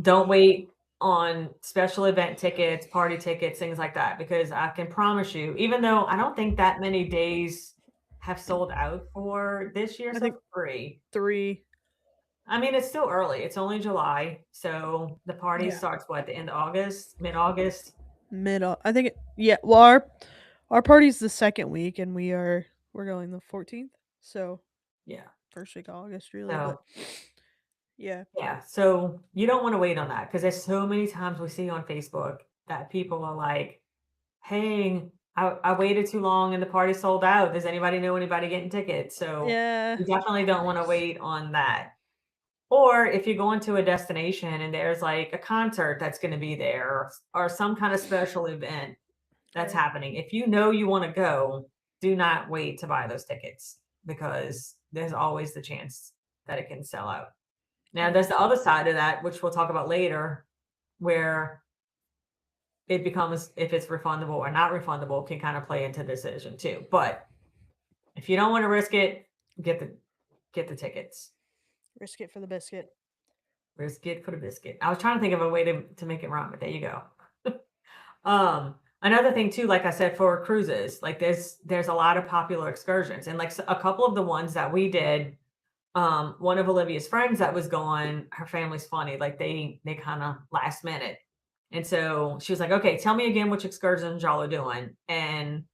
don't wait on special event tickets, party tickets, things like that, because I can promise you, even though I don't think that many days have sold out for this year I so think free. 3. I mean, it's still early. It's only July, so the party Yeah. starts what, the end of August, mid-August. I think yeah, well our party's the second week and we're going the 14th. So Yeah. first week of August really, but So yeah. yeah, so you don't want to wait on that because there's so many times we see on Facebook that people are like, "Hey, I waited too long and the party sold out. Does anybody know anybody getting tickets?" So Yeah. you definitely don't want to wait on that. Or if you're going to a destination and there's like a concert that's going to be there or some kind of special event that's Right. happening, if you know you want to go, do not wait to buy those tickets because there's always the chance that it can sell out. Now, there's the 100%. other side of that, which we'll talk about later, where it becomes if it's refundable or not refundable can kind of play into the decision too. But if you don't want to risk it, get the tickets. Risk it for the biscuit. Risk it for the biscuit. I was trying to think of a way to make it rhyme, but there you go. Another thing too, like I said, for cruises, like there's a lot of popular excursions, and like a couple of the ones that we did. One of Olivia's friends that was going, her family's funny, like they kind of last minute. And so she was like, okay, tell me again which excursions y'all are doing. And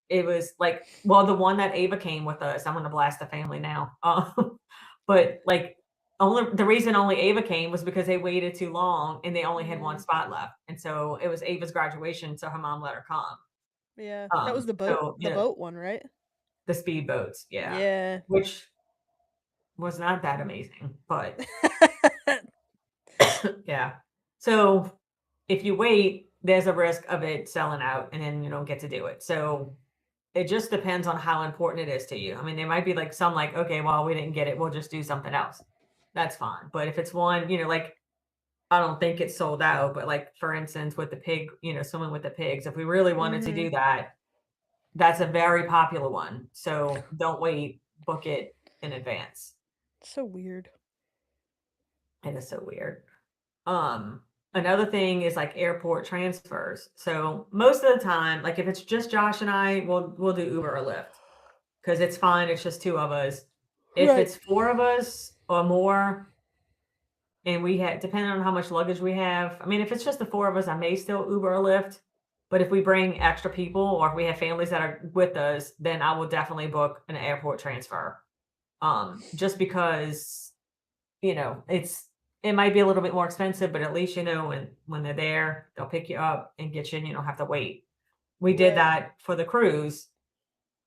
it was like, well, the one that Ava came with us, I'm gonna blast the family now. But like only the reason only Ava came was because they waited too long and they only had one Mm, spot left. And so it was Ava's graduation, so her mom let her come. yeah. That was So the boat one, right? the speedboats, yeah. Yeah. Which was not that amazing, but yeah. So if you wait, there's a risk of it selling out and then you don't get to do it. So it just depends on how important it is to you. I mean, there might be like some like, okay, well, we didn't get it. We'll just do something else. That's fine. But if it's one, like I don't think it's sold out, but like for instance, with the pig, swimming with the pigs, if we really wanted to Mhm. do that, that's a very popular one. So don't wait, book it in advance. So weird. It is so weird. Um, Another thing is like airport transfers. So most of the time, like if it's just Josh and I, we'll do Uber or Lyft because it's fine. It's just two of us. If Right. it's four of us or more, and we had depending on how much luggage we have. I mean, if it's just the four of us, I may still Uber or Lyft. But if we bring extra people or if we have families that are with us, then I will definitely book an airport transfer. Just because it might be a little bit more expensive, but at least when they're there, they'll pick you up and get you and you don't have to wait. We did Right. that for the cruise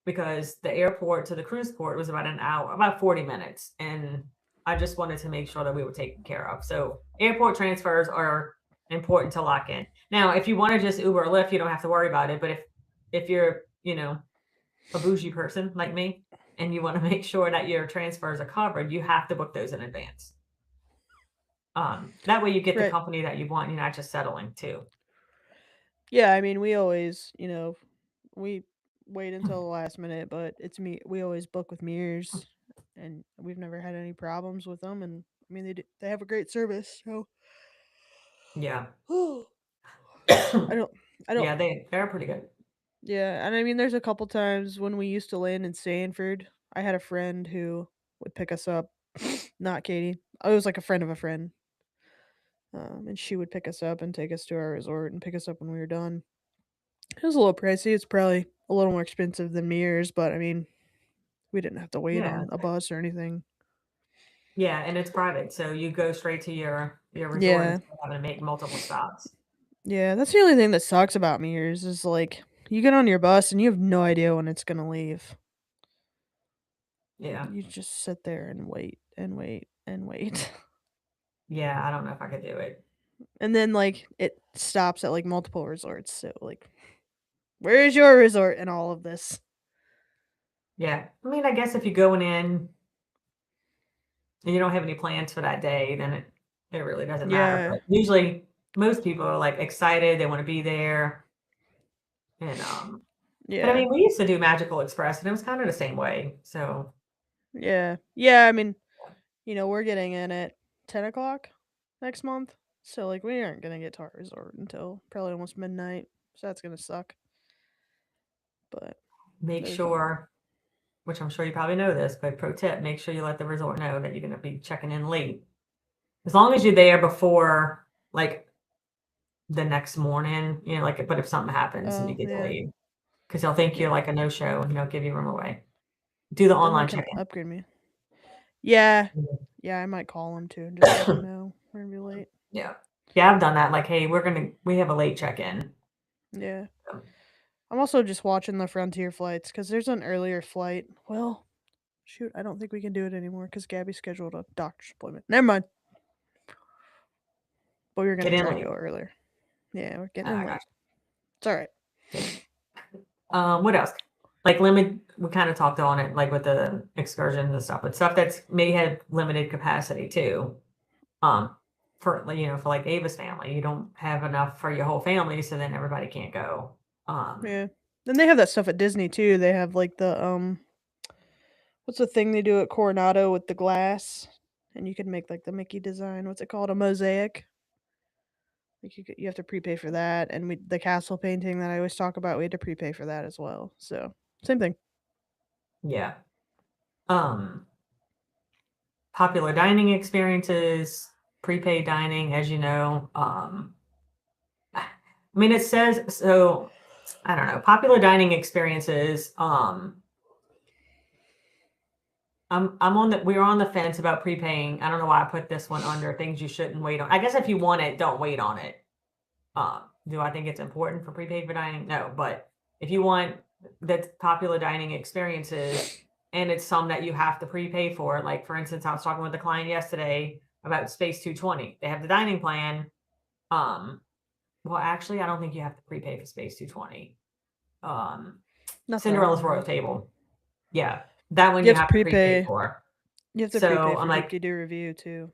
because the airport to the cruise port was about an hour, about 40 minutes. And I just wanted to make sure that we were taken care of. So airport transfers are important to lock in. Now, if you want to just Uber or Lyft, you don't have to worry about it. But if you're, a bougie person like me and you want to make sure that your transfers are covered, you have to book those in advance. That way you get the Right. company that you want, you're not just settling too. Yeah, I mean, we always, we wait until the last minute, but we always book with Mears and we've never had any problems with them and I mean they have a great service, so Yeah. I don't I don't Yeah, they're pretty good. yeah, and I mean there's a couple times when we used to land in Sanford, I had a friend who would pick us up. Not Katie. I was like a friend of a friend. And she would pick us up and take us to our resort and pick us up when we were done. It was a little pricey. It's probably a little more expensive than Mears, but I mean, we didn't have to wait Yeah. on a bus or anything. Yeah, and it's private, so you go straight to your resort Yeah. instead of having to make multiple stops. Yeah, that's the only thing that sucks about Mears is like you get on your bus and you have no idea when it's gonna leave. Yeah. You just sit there and wait and wait and wait. Yeah, I don't know if I could do it. And then like it stops at like multiple resorts. So like where is your resort in all of this? Yeah. I mean, I guess if you're going in and you don't have any plans for that day, then it really doesn't matter. Yeah. But usually most people are like excited, they want to be there. And but I Yeah. mean, we used to do Magical Express and it was kind of the same way. So Yeah. Yeah, I mean, we're getting in at 10 o'clock next month. So like we aren't gonna get to our resort until probably almost midnight. So that's gonna suck. But make there's no sure which I'm sure you probably know this, but pro tip, make sure you let the resort know that you're going to be checking in late. As long as you're there before like the next morning, you know, like, but if something happens and you get delayed, because they'll think you're like a no-show and they'll give you room away. Do the online check-in. Upgrade me. Yeah. Yeah, I might call them too. Just let them know we're going to be late. Yeah. Yeah, I've done that. Like, hey, we have a late check-in. Yeah. I'm also just watching the Frontier flights because there's an earlier flight. Well, shoot, I don't think we can do it anymore because Gabby scheduled a doctor's appointment. Never mind. But we were going to try to go earlier. Yeah, we're getting in late. It's all right. What else? Like we kind of talked on it, like with the excursions and stuff, but stuff that's may have limited capacity too. For like Ava's family, you don't have enough for your whole family, so then everybody can't go. Yeah. Then they have that stuff at Disney too. They have like the what's the thing they do at Coronado with the glass, and you can make like the Mickey design. What's it called? A mosaic. Like you have to prepay for that, and the castle painting that I always talk about, we had to prepay for that as well. So same thing. Yeah. Popular dining experiences, prepaid dining, as you know. I mean, it says so. I don't know. Popular dining experiences. We're on the fence about prepaying. I don't know why I put this one under things you shouldn't wait on. I guess if you want it, don't wait on it. Do I think it's important for prepaid for dining? No, but if you want the popular dining experiences and it's some that you have to prepay for, like for instance, I was talking with a client yesterday about Space 220. They have the dining plan. Well, actually, I don't think you have to prepay for Space 220. Cinderella's Royal Table. Yeah. That one you have to prepay for. You have to prepay for like you do review too.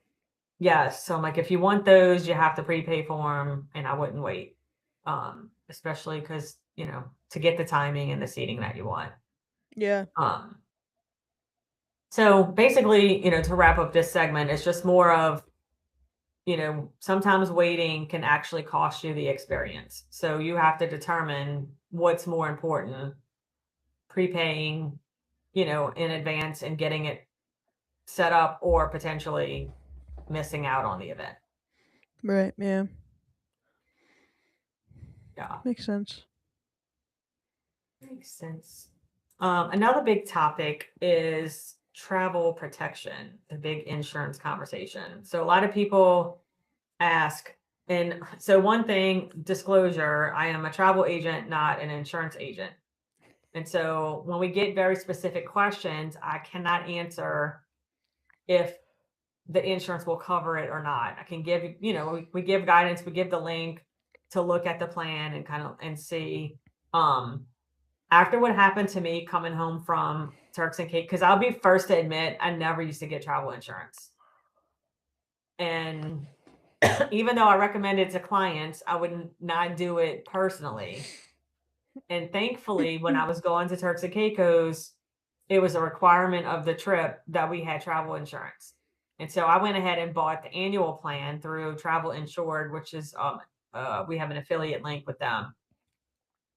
Yes. So I'm like, if you want those, you have to prepay for them, and I wouldn't wait. Especially because, to get the timing and the seating that you want. Yeah. So basically, to wrap up this segment, it's just more of, sometimes waiting can actually cost you the experience. So you have to determine what's more important, prepaying, in advance and getting it set up, or potentially missing out on the event. Right. Yeah. Yeah. Makes sense. Makes sense. Another big topic is travel protection, the big insurance conversation. So a lot of people ask, and so one thing, disclosure, I am a travel agent, not an insurance agent. And so when we get very specific questions, I cannot answer if the insurance will cover it or not. I can give, we give guidance, we give the link to look at the plan and see. After what happened to me coming home from Turks and Caicos, because I'll be first to admit, I never used to get travel insurance. And even though I recommend it to clients, I would not do it personally. And thankfully, when I was going to Turks and Caicos, it was a requirement of the trip that we had travel insurance. And so I went ahead and bought the annual plan through Travel Insured, which is, we have an affiliate link with them.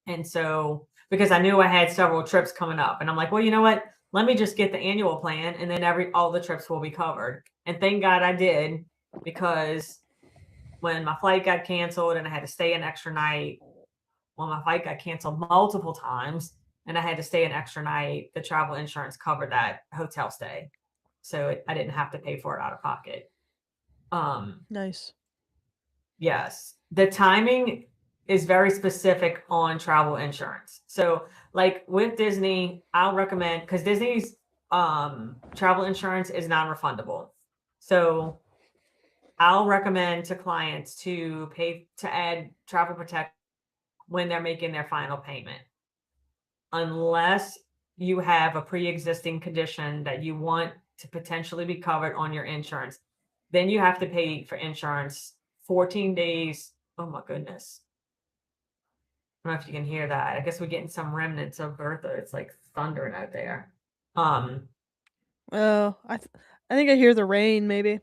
And so, because I knew I had several trips coming up, and I'm like, well, you know what? Let me just get the annual plan, and then all the trips will be covered. And thank God I did, because when my flight got canceled and I had to stay an extra night, when my flight got canceled multiple times and I had to stay an extra night, the travel insurance covered that hotel stay. So I didn't have to pay for it out of pocket. Nice. Yes. The timing is very specific on travel insurance. So like with Disney, I'll recommend, because Disney's travel insurance is non-refundable. So I'll recommend to clients to add travel protect when they're making their final payment, unless you have a pre-existing condition that you want to potentially be covered on your insurance. Then you have to pay for insurance 14 days. Oh my goodness. I don't know if you can hear that. I guess we're getting some remnants of Bertha. It's like thundering out there. Oh, I think I hear the rain maybe.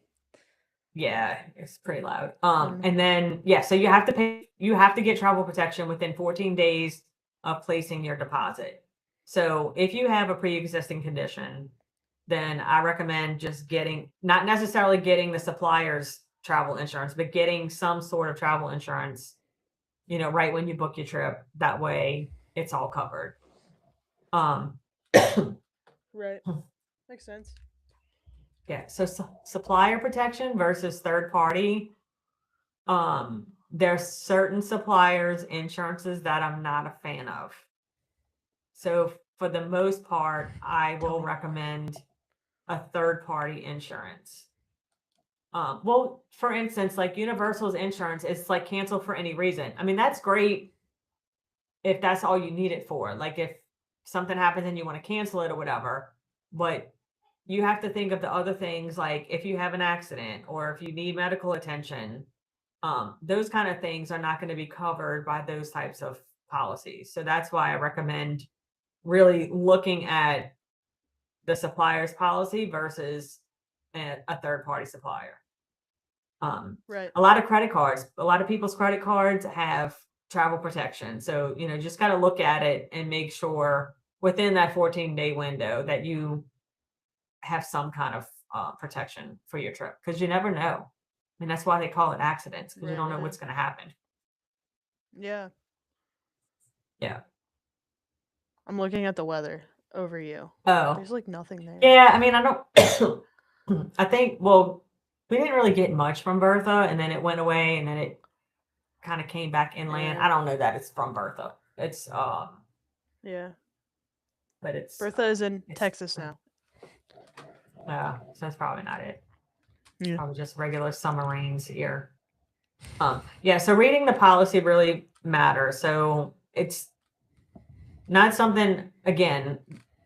Yeah, it's pretty loud. And then, so you have to get travel protection within 14 days of placing your deposit. So if you have a pre-existing condition, then I recommend just not necessarily getting the supplier's travel insurance, but getting some sort of travel insurance, right when you book your trip. That way it's all covered. Right. Makes sense. Yeah. So supplier protection versus third party. There's certain suppliers insurances that I'm not a fan of. So for the most part, I will recommend a third party insurance. Well, for instance, like Universal's insurance, it's like cancel for any reason. I mean, that's great if that's all you need it for. Like if something happens and you want to cancel it or whatever, but you have to think of the other things, like if you have an accident or if you need medical attention, those kind of things are not going to be covered by those types of policies. So that's why I recommend really looking at the supplier's policy versus a third party supplier. Right. A lot of people's credit cards have travel protection. So, just got to look at it and make sure within that 14-day window that you have some kind of protection for your trip, because you never know. I mean, that's why they call it accidents, because you don't know what's going to happen. Yeah. Yeah. I'm looking at the weather over you. Oh. There's like nothing there. Yeah, I mean, I don't I think, well, we didn't really get much from Bertha, and then it went away, and then it kind of came back inland. Yeah. I don't know that it's from Bertha. It's Yeah. But it's Bertha is in Texas now. Yeah, so that's probably not it. Yeah. Probably just regular summer rains here. Yeah, so reading the policy really matters. So it's not something, again,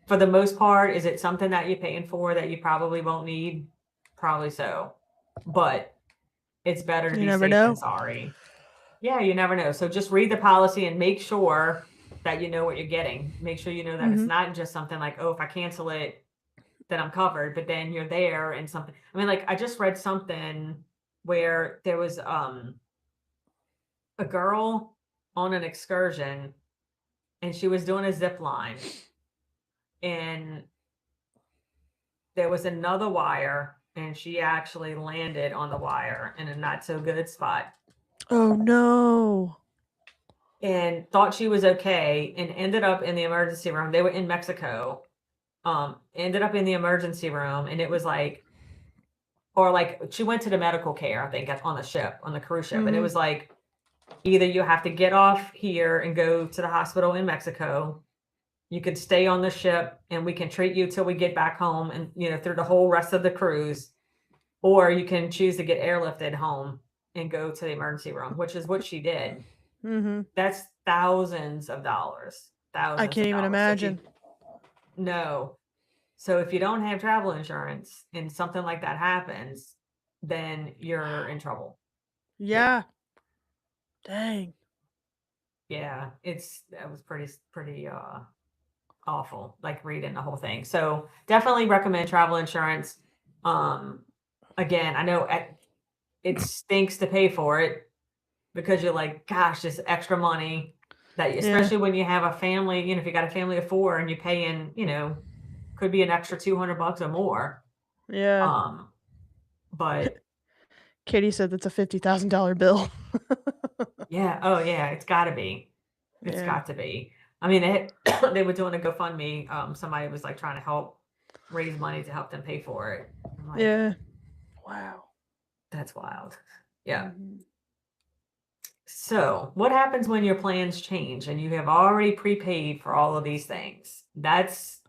for the most part, is it something that you're paying for that you probably won't need? Probably so. But it's better to be safe than sorry. Yeah, you never know. So just read the policy and make sure that you know what you're getting. Make sure you know that it's not just something like, oh, if I cancel it, then I'm covered. But then you're there and something. I mean, like I just read something where there was a girl on an excursion and she was doing a zip line, and there was another wire, and she actually landed on the wire in a not so good spot. Oh no. And thought she was okay and ended up in the emergency room. They were in Mexico. Ended up in the emergency room, and it was like, or like she went to the medical care, I think, on the ship, on the cruise ship. And it was like, either you have to get off here and go to the hospital in Mexico. You could stay on the ship and we can treat you till we get back home and, through the whole rest of the cruise. Or you can choose to get airlifted home and go to the emergency room, which is what she did. That's thousands of dollars. I can't even imagine. No. So if you don't have travel insurance and something like that happens, then you're in trouble. Yeah. Dang. Yeah, that was pretty awful, like reading the whole thing. So definitely recommend travel insurance. Again, I know it stinks to pay for it because you're like, gosh, this extra money that, especially when you have a family, if you got a family of 4 and you're paying, could be an extra $200 or more. Yeah. But Katie said that's a $50,000 bill. Yeah. Oh, yeah. It's got to be. It's got to be. I mean, they were doing a GoFundMe. Somebody was like trying to help raise money to help them pay for it. Like, yeah. Wow. That's wild. Yeah. So what happens when your plans change and you have already prepaid for all of these things? That's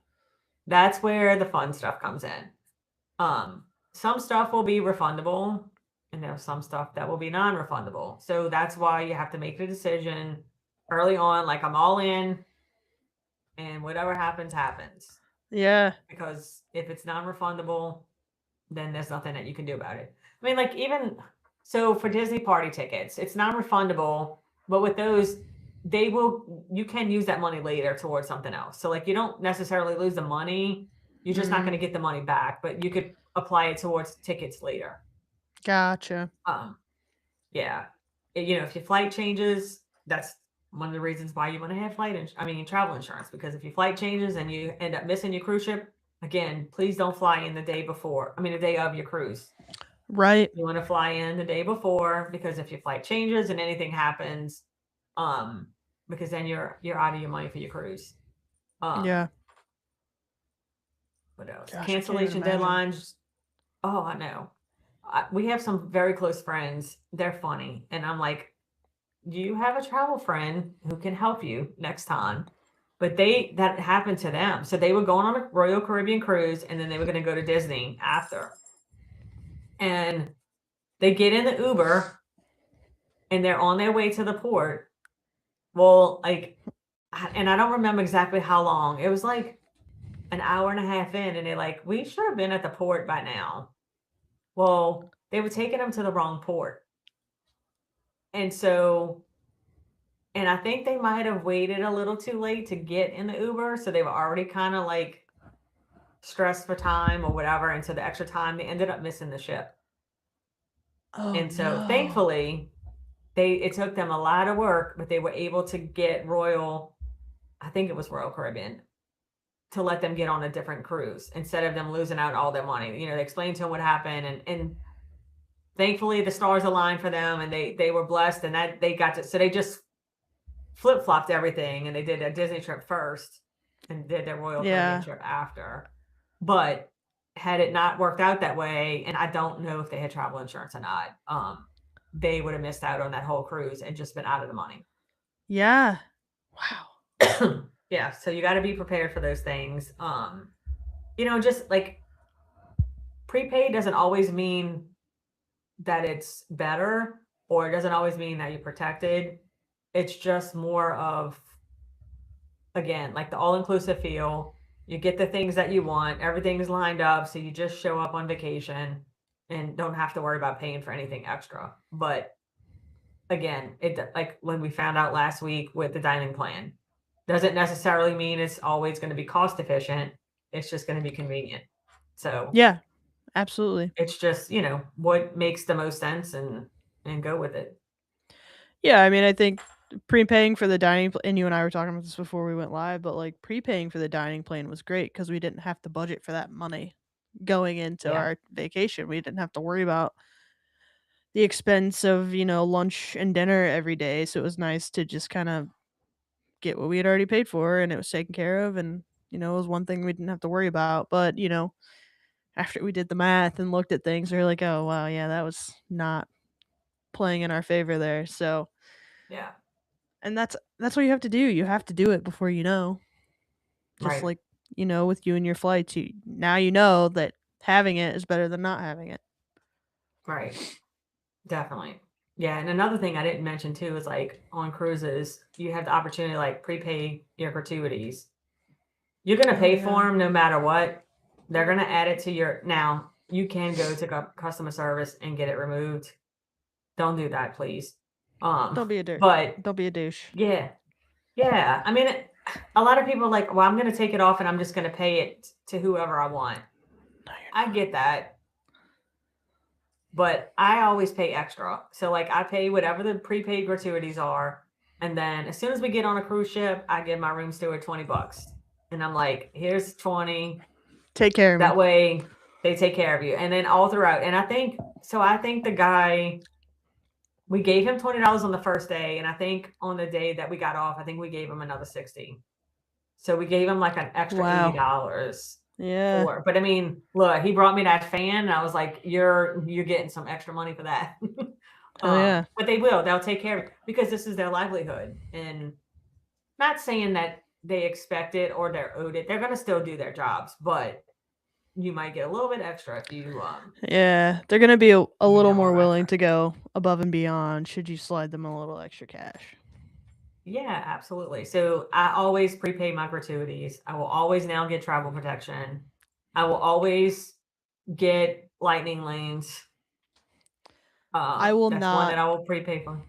where the fun stuff comes in. Some stuff will be refundable, and there's some stuff that will be non-refundable. So that's why you have to make the decision early on, like I'm all in, and whatever happens, happens. Yeah. Because if it's non-refundable, then there's nothing that you can do about it. I mean, like even so for Disney party tickets, it's non-refundable, but with those, you can use that money later towards something else. So like you don't necessarily lose the money. You're just not going to get the money back, but you could apply it towards tickets later. Gotcha. Yeah. If your flight changes, that's one of the reasons why you want to have travel insurance, because if your flight changes and you end up missing your cruise ship, again, please don't fly in the day of your cruise. Right. You want to fly in the day before, because if your flight changes and anything happens, because then you're out of your money for your cruise. Yeah. What else? Gosh, I can't even Cancellation imagine. deadlines. Oh, I know. We have some very close friends. They're funny. And I'm like, you have a travel friend who can help you next time. But that happened to them. So they were going on a Royal Caribbean cruise, and then they were going to go to Disney after. And they get in the Uber and they're on their way to the port. Well, and I don't remember exactly how long. It was like an hour and a half in, and they're like, we should have been at the port by now. Well, they were taking them to the wrong port. And I think they might have waited a little too late to get in the Uber. So they were already kind of like stressed for time or whatever. And so the extra time, they ended up missing the ship. Oh, and so no. thankfully, it took them a lot of work, but they were able to get Royal Caribbean, to let them get on a different cruise instead of them losing out all their money. They explained to them what happened, and thankfully the stars aligned for them, and they were blessed, and that they got to, so they just flip-flopped everything, and they did a Disney trip first and did their Royal Caribbean trip after. But had it not worked out that way, and I don't know if they had travel insurance or not, they would have missed out on that whole cruise and just been out of the money. Yeah. Wow. Yeah, so you got to be prepared for those things. Just like prepaid doesn't always mean that it's better, or it doesn't always mean that you're protected. It's just more of, again, like the all-inclusive feel. You get the things that you want. Everything's lined up, so you just show up on vacation and don't have to worry about paying for anything extra. But again, like when we found out last week with the dining plan, doesn't necessarily mean it's always going to be cost efficient. It's just going to be convenient. So yeah, absolutely. It's just, what makes the most sense, and go with it. Yeah, I mean, I think prepaying for the dining and you and I were talking about this before we went live, but like prepaying for the dining plan was great because we didn't have to budget for that money going into our vacation. We didn't have to worry about the expense of, lunch and dinner every day. So it was nice to just kind of get what we had already paid for, and it was taken care of, and it was one thing we didn't have to worry about. But after we did the math and looked at things, we were like, oh wow, yeah, that was not playing in our favor there. So yeah, and that's what you have to do. You have to do it before you know. Just right. like with you and your flights, now you know that having it is better than not having it. Right. Definitely. Yeah, and another thing I didn't mention too is like on cruises, you have the opportunity to like prepay your gratuities. You're going to pay for them no matter what. They're going to add it to your, now you can go to customer service and get it removed. Don't do that, please. Don't be a douche. But don't be a douche. Yeah. Yeah. I mean, a lot of people are like, well, I'm going to take it off and I'm just going to pay it to whoever I want. No, I get that. But I always pay extra. So like I pay whatever the prepaid gratuities are. And then as soon as we get on a cruise ship, I give my room steward $20. And I'm like, here's 20. Take care of me. That way they take care of you. And then all throughout. And I think the guy, we gave him $20 on the first day. And I think on the day that we got off, I think we gave him another $60. So we gave him like an extra $80. Yeah. But I mean, look, he brought me that fan, and I was like, you're getting some extra money for that. Yeah. But they'll take care of it because this is their livelihood. And not saying that they expect it or they're owed it. They're going to still do their jobs, but you might get a little bit extra if you yeah, they're going to be a little more willing to go above and beyond should you slide them a little extra cash. Yeah, absolutely. So I always prepay my gratuities. I will always now get travel protection. I will always get lightning lanes. I will that's not one that I will prepay for.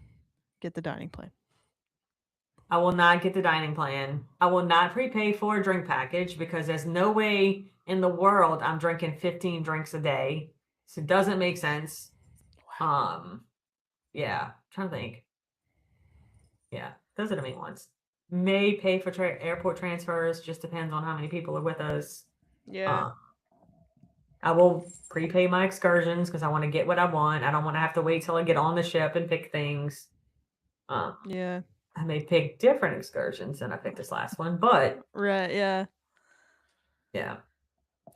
Get the dining plan. I will not get the dining plan. I will not prepay for a drink package because there's no way in the world I'm drinking 15 drinks a day. So it doesn't make sense. Wow. Yeah, I'm trying to think. Yeah, those are the main ones. May pay for airport transfers. Just depends on how many people are with us. Yeah. I will prepay my excursions because I want to get what I want. I don't want to have to wait till I get on the ship and pick things. Yeah. I may pick different excursions than I picked this last one, but Right. Yeah. yeah.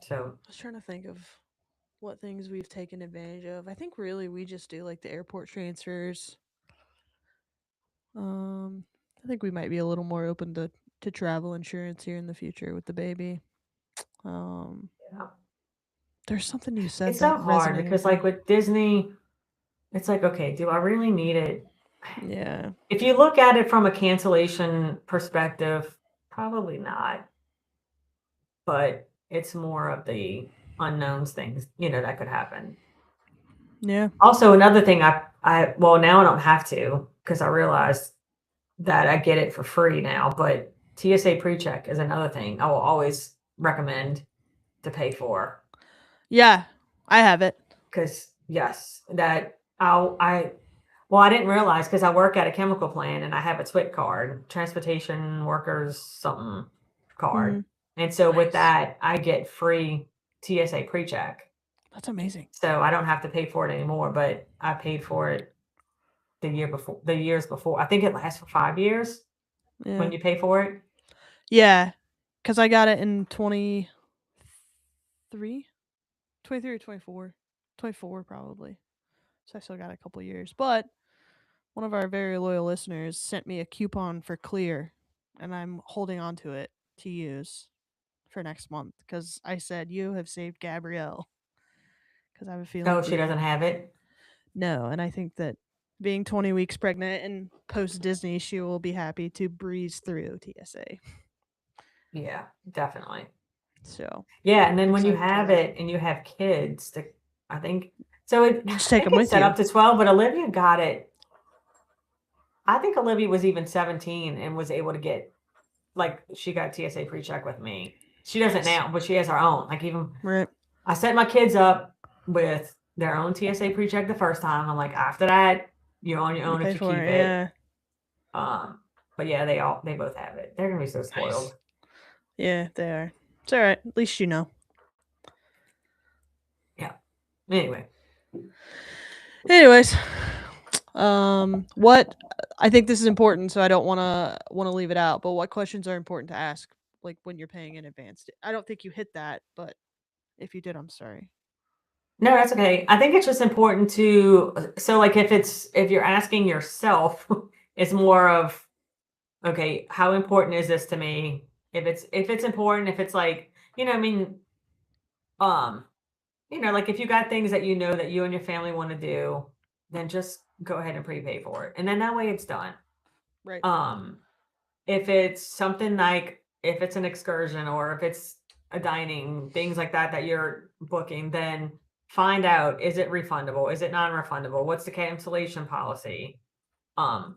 So I was trying to think of what things we've taken advantage of. I think really we just do like the airport transfers. I think we might be a little more open to travel insurance here in the future with the baby. Um, yeah. there's something you said It's so that hard resonated with because like me. with Disney, it's like, okay, do I really need it? Yeah. If you look at it from a cancellation perspective, probably not. But it's more of the unknowns things, that could happen. Yeah. Also, another thing well, now I don't have to because I realized that I get it for free now, but TSA PreCheck is another thing I will always recommend to pay for. Yeah. I have it. Because yes, that I didn't realize because I work at a chemical plant and I have a TWIC card, transportation workers something card. Hmm. And so with Nice. that, I get free TSA PreCheck. That's amazing. So I don't have to pay for it anymore, but I paid for it the years before. I think it lasts for 5 years Yeah. when you pay for it. Yeah. Because I got it in 23 or 24. 24 probably. So I still got a couple years. But one of our very loyal listeners sent me a coupon for Clear, and I'm holding on to it to use for next month because I said you have saved Gabrielle. Because I have a feeling Oh, she doesn't have it? no, and I think that being 20 weeks pregnant and post Disney, she will be happy to breeze through TSA. Yeah, definitely. So Yeah, and then when you excited for have that. it and you have kids, I think so. You I just take think them it's with set you. up to 12, but Olivia got it. I think Olivia was even 17 and was able to get she got TSA PreCheck with me. She doesn't Nice. now, but she has her own. Like even Right. I set my kids up with their own TSA PreCheck the first time. I'm like, after that, you're on your You own pay if you for keep it. it. Yeah. But yeah, they both have it. They're gonna be so spoiled. Nice. Yeah, they are. It's all right. At least you know. Yeah. Anyway. Anyways, what I think this is important, so I don't want to leave it out. But what questions are important to ask, like when you're paying in advance? I don't think you hit that, but if you did, I'm sorry. No, that's okay. I think it's just important to so like if you're asking yourself, it's more of okay, how important is this to me? If it's important, if it's like, I mean, um, like if you got things that that you and your family want to do, then just go ahead and prepay for it. And then that way it's done. Right. Um, if it's something like if it's an excursion or if it's a dining, things like that you're booking, then find out, is it refundable? Is it non-refundable? What's the cancellation policy?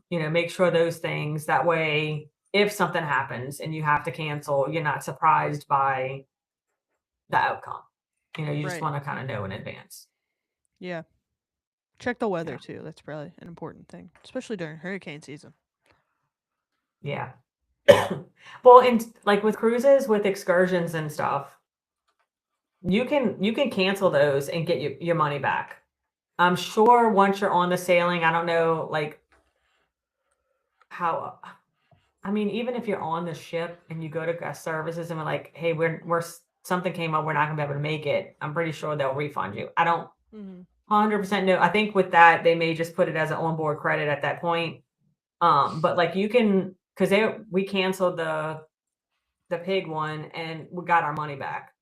Make sure those things that way if something happens and you have to cancel, you're not surprised by the outcome. You just Right. want to kind of know in advance. Yeah. Check the weather Yeah. too. That's probably an important thing, especially during hurricane season. Yeah. Well, and like with cruises, with excursions and stuff, you can cancel those and get your money back. I'm sure once you're on the sailing, I don't know like how I mean, even if you're on the ship and you go to guest services and we're like, hey, something came up, we're not gonna be able to make it. I'm pretty sure they'll refund you. I don't Mm-hmm. 100% know. I think with that, they may just put it as an onboard credit at that point. But like you can, because we canceled the pig one and we got our money back.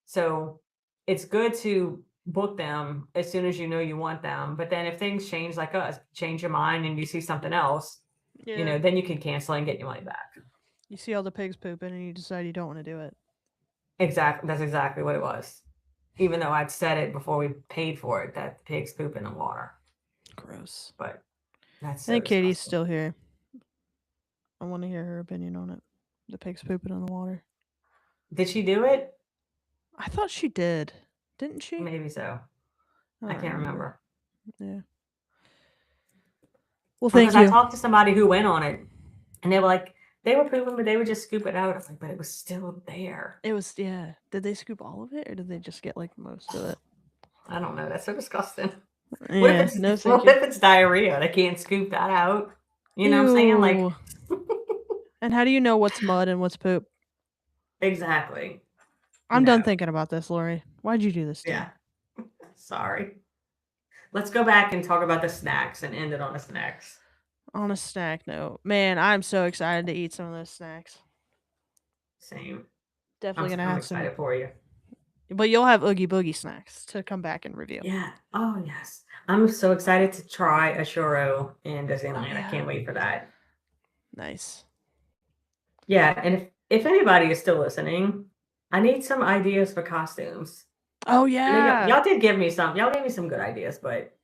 So it's good to book them as soon as you know you want them. But then if things change like us, change your mind and you see something else, Yeah. then you can cancel and get your money back. You see all the pigs pooping and you decide you don't want to do it. Exactly. That's exactly what it was. Even though I'd said it before we paid for it, that the pigs poop in the water. Gross. But that's I think Katie's disgusting. still here. I want to hear her opinion on it. The pigs pooping in the water. Did she do it? I thought she did. Didn't she? Maybe so. I I don't can't remember. Yeah. Well, thank Because I you. talked to somebody who went on it, and they were like, they were pooping, but they would just scoop it out. I was like, but it was still there. It was, yeah. Did they scoop all of it, or did they just get like most of it? I don't know. That's so disgusting. Yeah, What if it's no, what thank you. if it's diarrhea? They can't scoop that out. You know what I'm saying? Like, Ew. And how do you know what's mud and what's poop? exactly. I'm done No. thinking about this, Lori. Why'd you do this to me? Yeah. Sorry. Let's go back and talk about the snacks and end it on the snacks. On a snack note, man, I'm so excited to eat some of those snacks. Same. Definitely gonna I'm have excited some, for you. but you'll have Oogie Boogie snacks to come back and review. Yeah. Oh yes. I'm so excited to try a churro in Disneyland. Yeah. I can't wait for that. Nice. Yeah, and if anybody is still listening, I need some ideas for costumes. Oh I know yeah. y'all did give me some. Y'all gave me some good ideas, but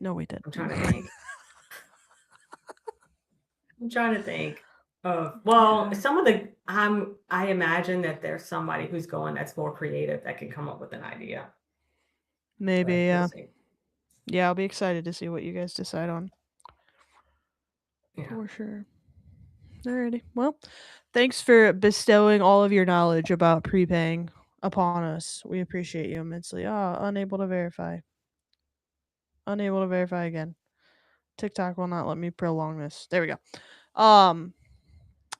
No, we did. I'm trying to think. I'm trying to think of some of the I imagine that there's somebody who's going that's more creative that can come up with an idea. Maybe, But yeah. we'll see. Yeah, I'll be excited to see what you guys decide on. Yeah. For sure. Alrighty. Well, thanks for bestowing all of your knowledge about prepaying upon us. We appreciate you immensely. Unable to verify. Unable to verify again. TikTok will not let me prolong this. There we go.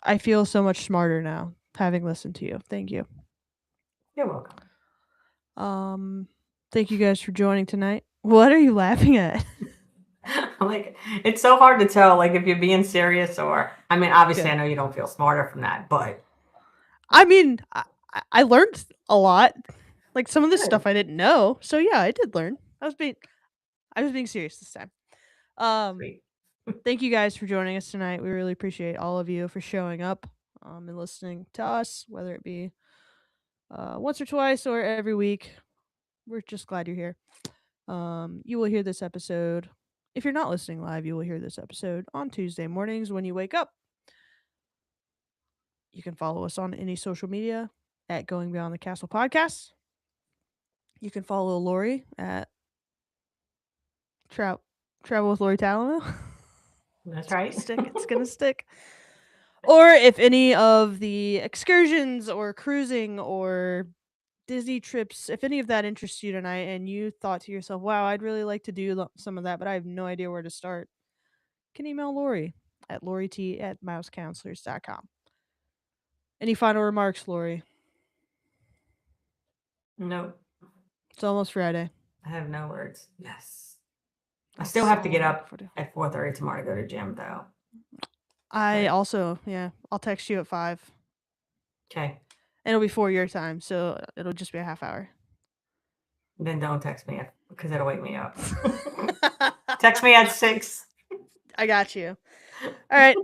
I feel so much smarter now having listened to you. Thank you. You're welcome. Thank you guys for joining tonight. What are you laughing at? Like, it's so hard to tell, like, if you're being serious or, I mean, obviously, Yeah. I know you don't feel smarter from that, but I mean, I learned a lot. Like some of this Good. stuff I didn't know. So yeah, I did learn. I was being serious this time. Sweet. Thank you guys for joining us tonight. We really appreciate all of you for showing up and listening to us, whether it be once or twice or every week. We're just glad you're here. You will hear this episode. If you're not listening live, you will hear this episode on Tuesday mornings when you wake up. You can follow us on any social media at Going Beyond the Castle Podcast. You can follow Lori at Travel with Lori Talamo. That's right. It's gonna stick. Or if any of the excursions or cruising or Disney trips, if any of that interests you tonight and you thought to yourself, wow, I'd really like to do some of that, but I have no idea where to start, you can email Lori at lorit@mousecounselors.com. Any final remarks, Lori? No, It's almost Friday. I have no words. Yes. I still have to get all up at 4:30 tomorrow to go to gym, though. I also, yeah, I'll text you at 5. Okay. And it'll be 4 your time, so it'll just be a half hour. Then don't text me because it'll wake me up. Text me at 6. I got you. All right.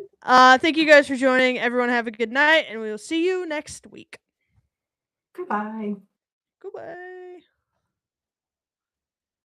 Thank you guys for joining. Everyone have a good night, and we will see you next week. Goodbye. Goodbye.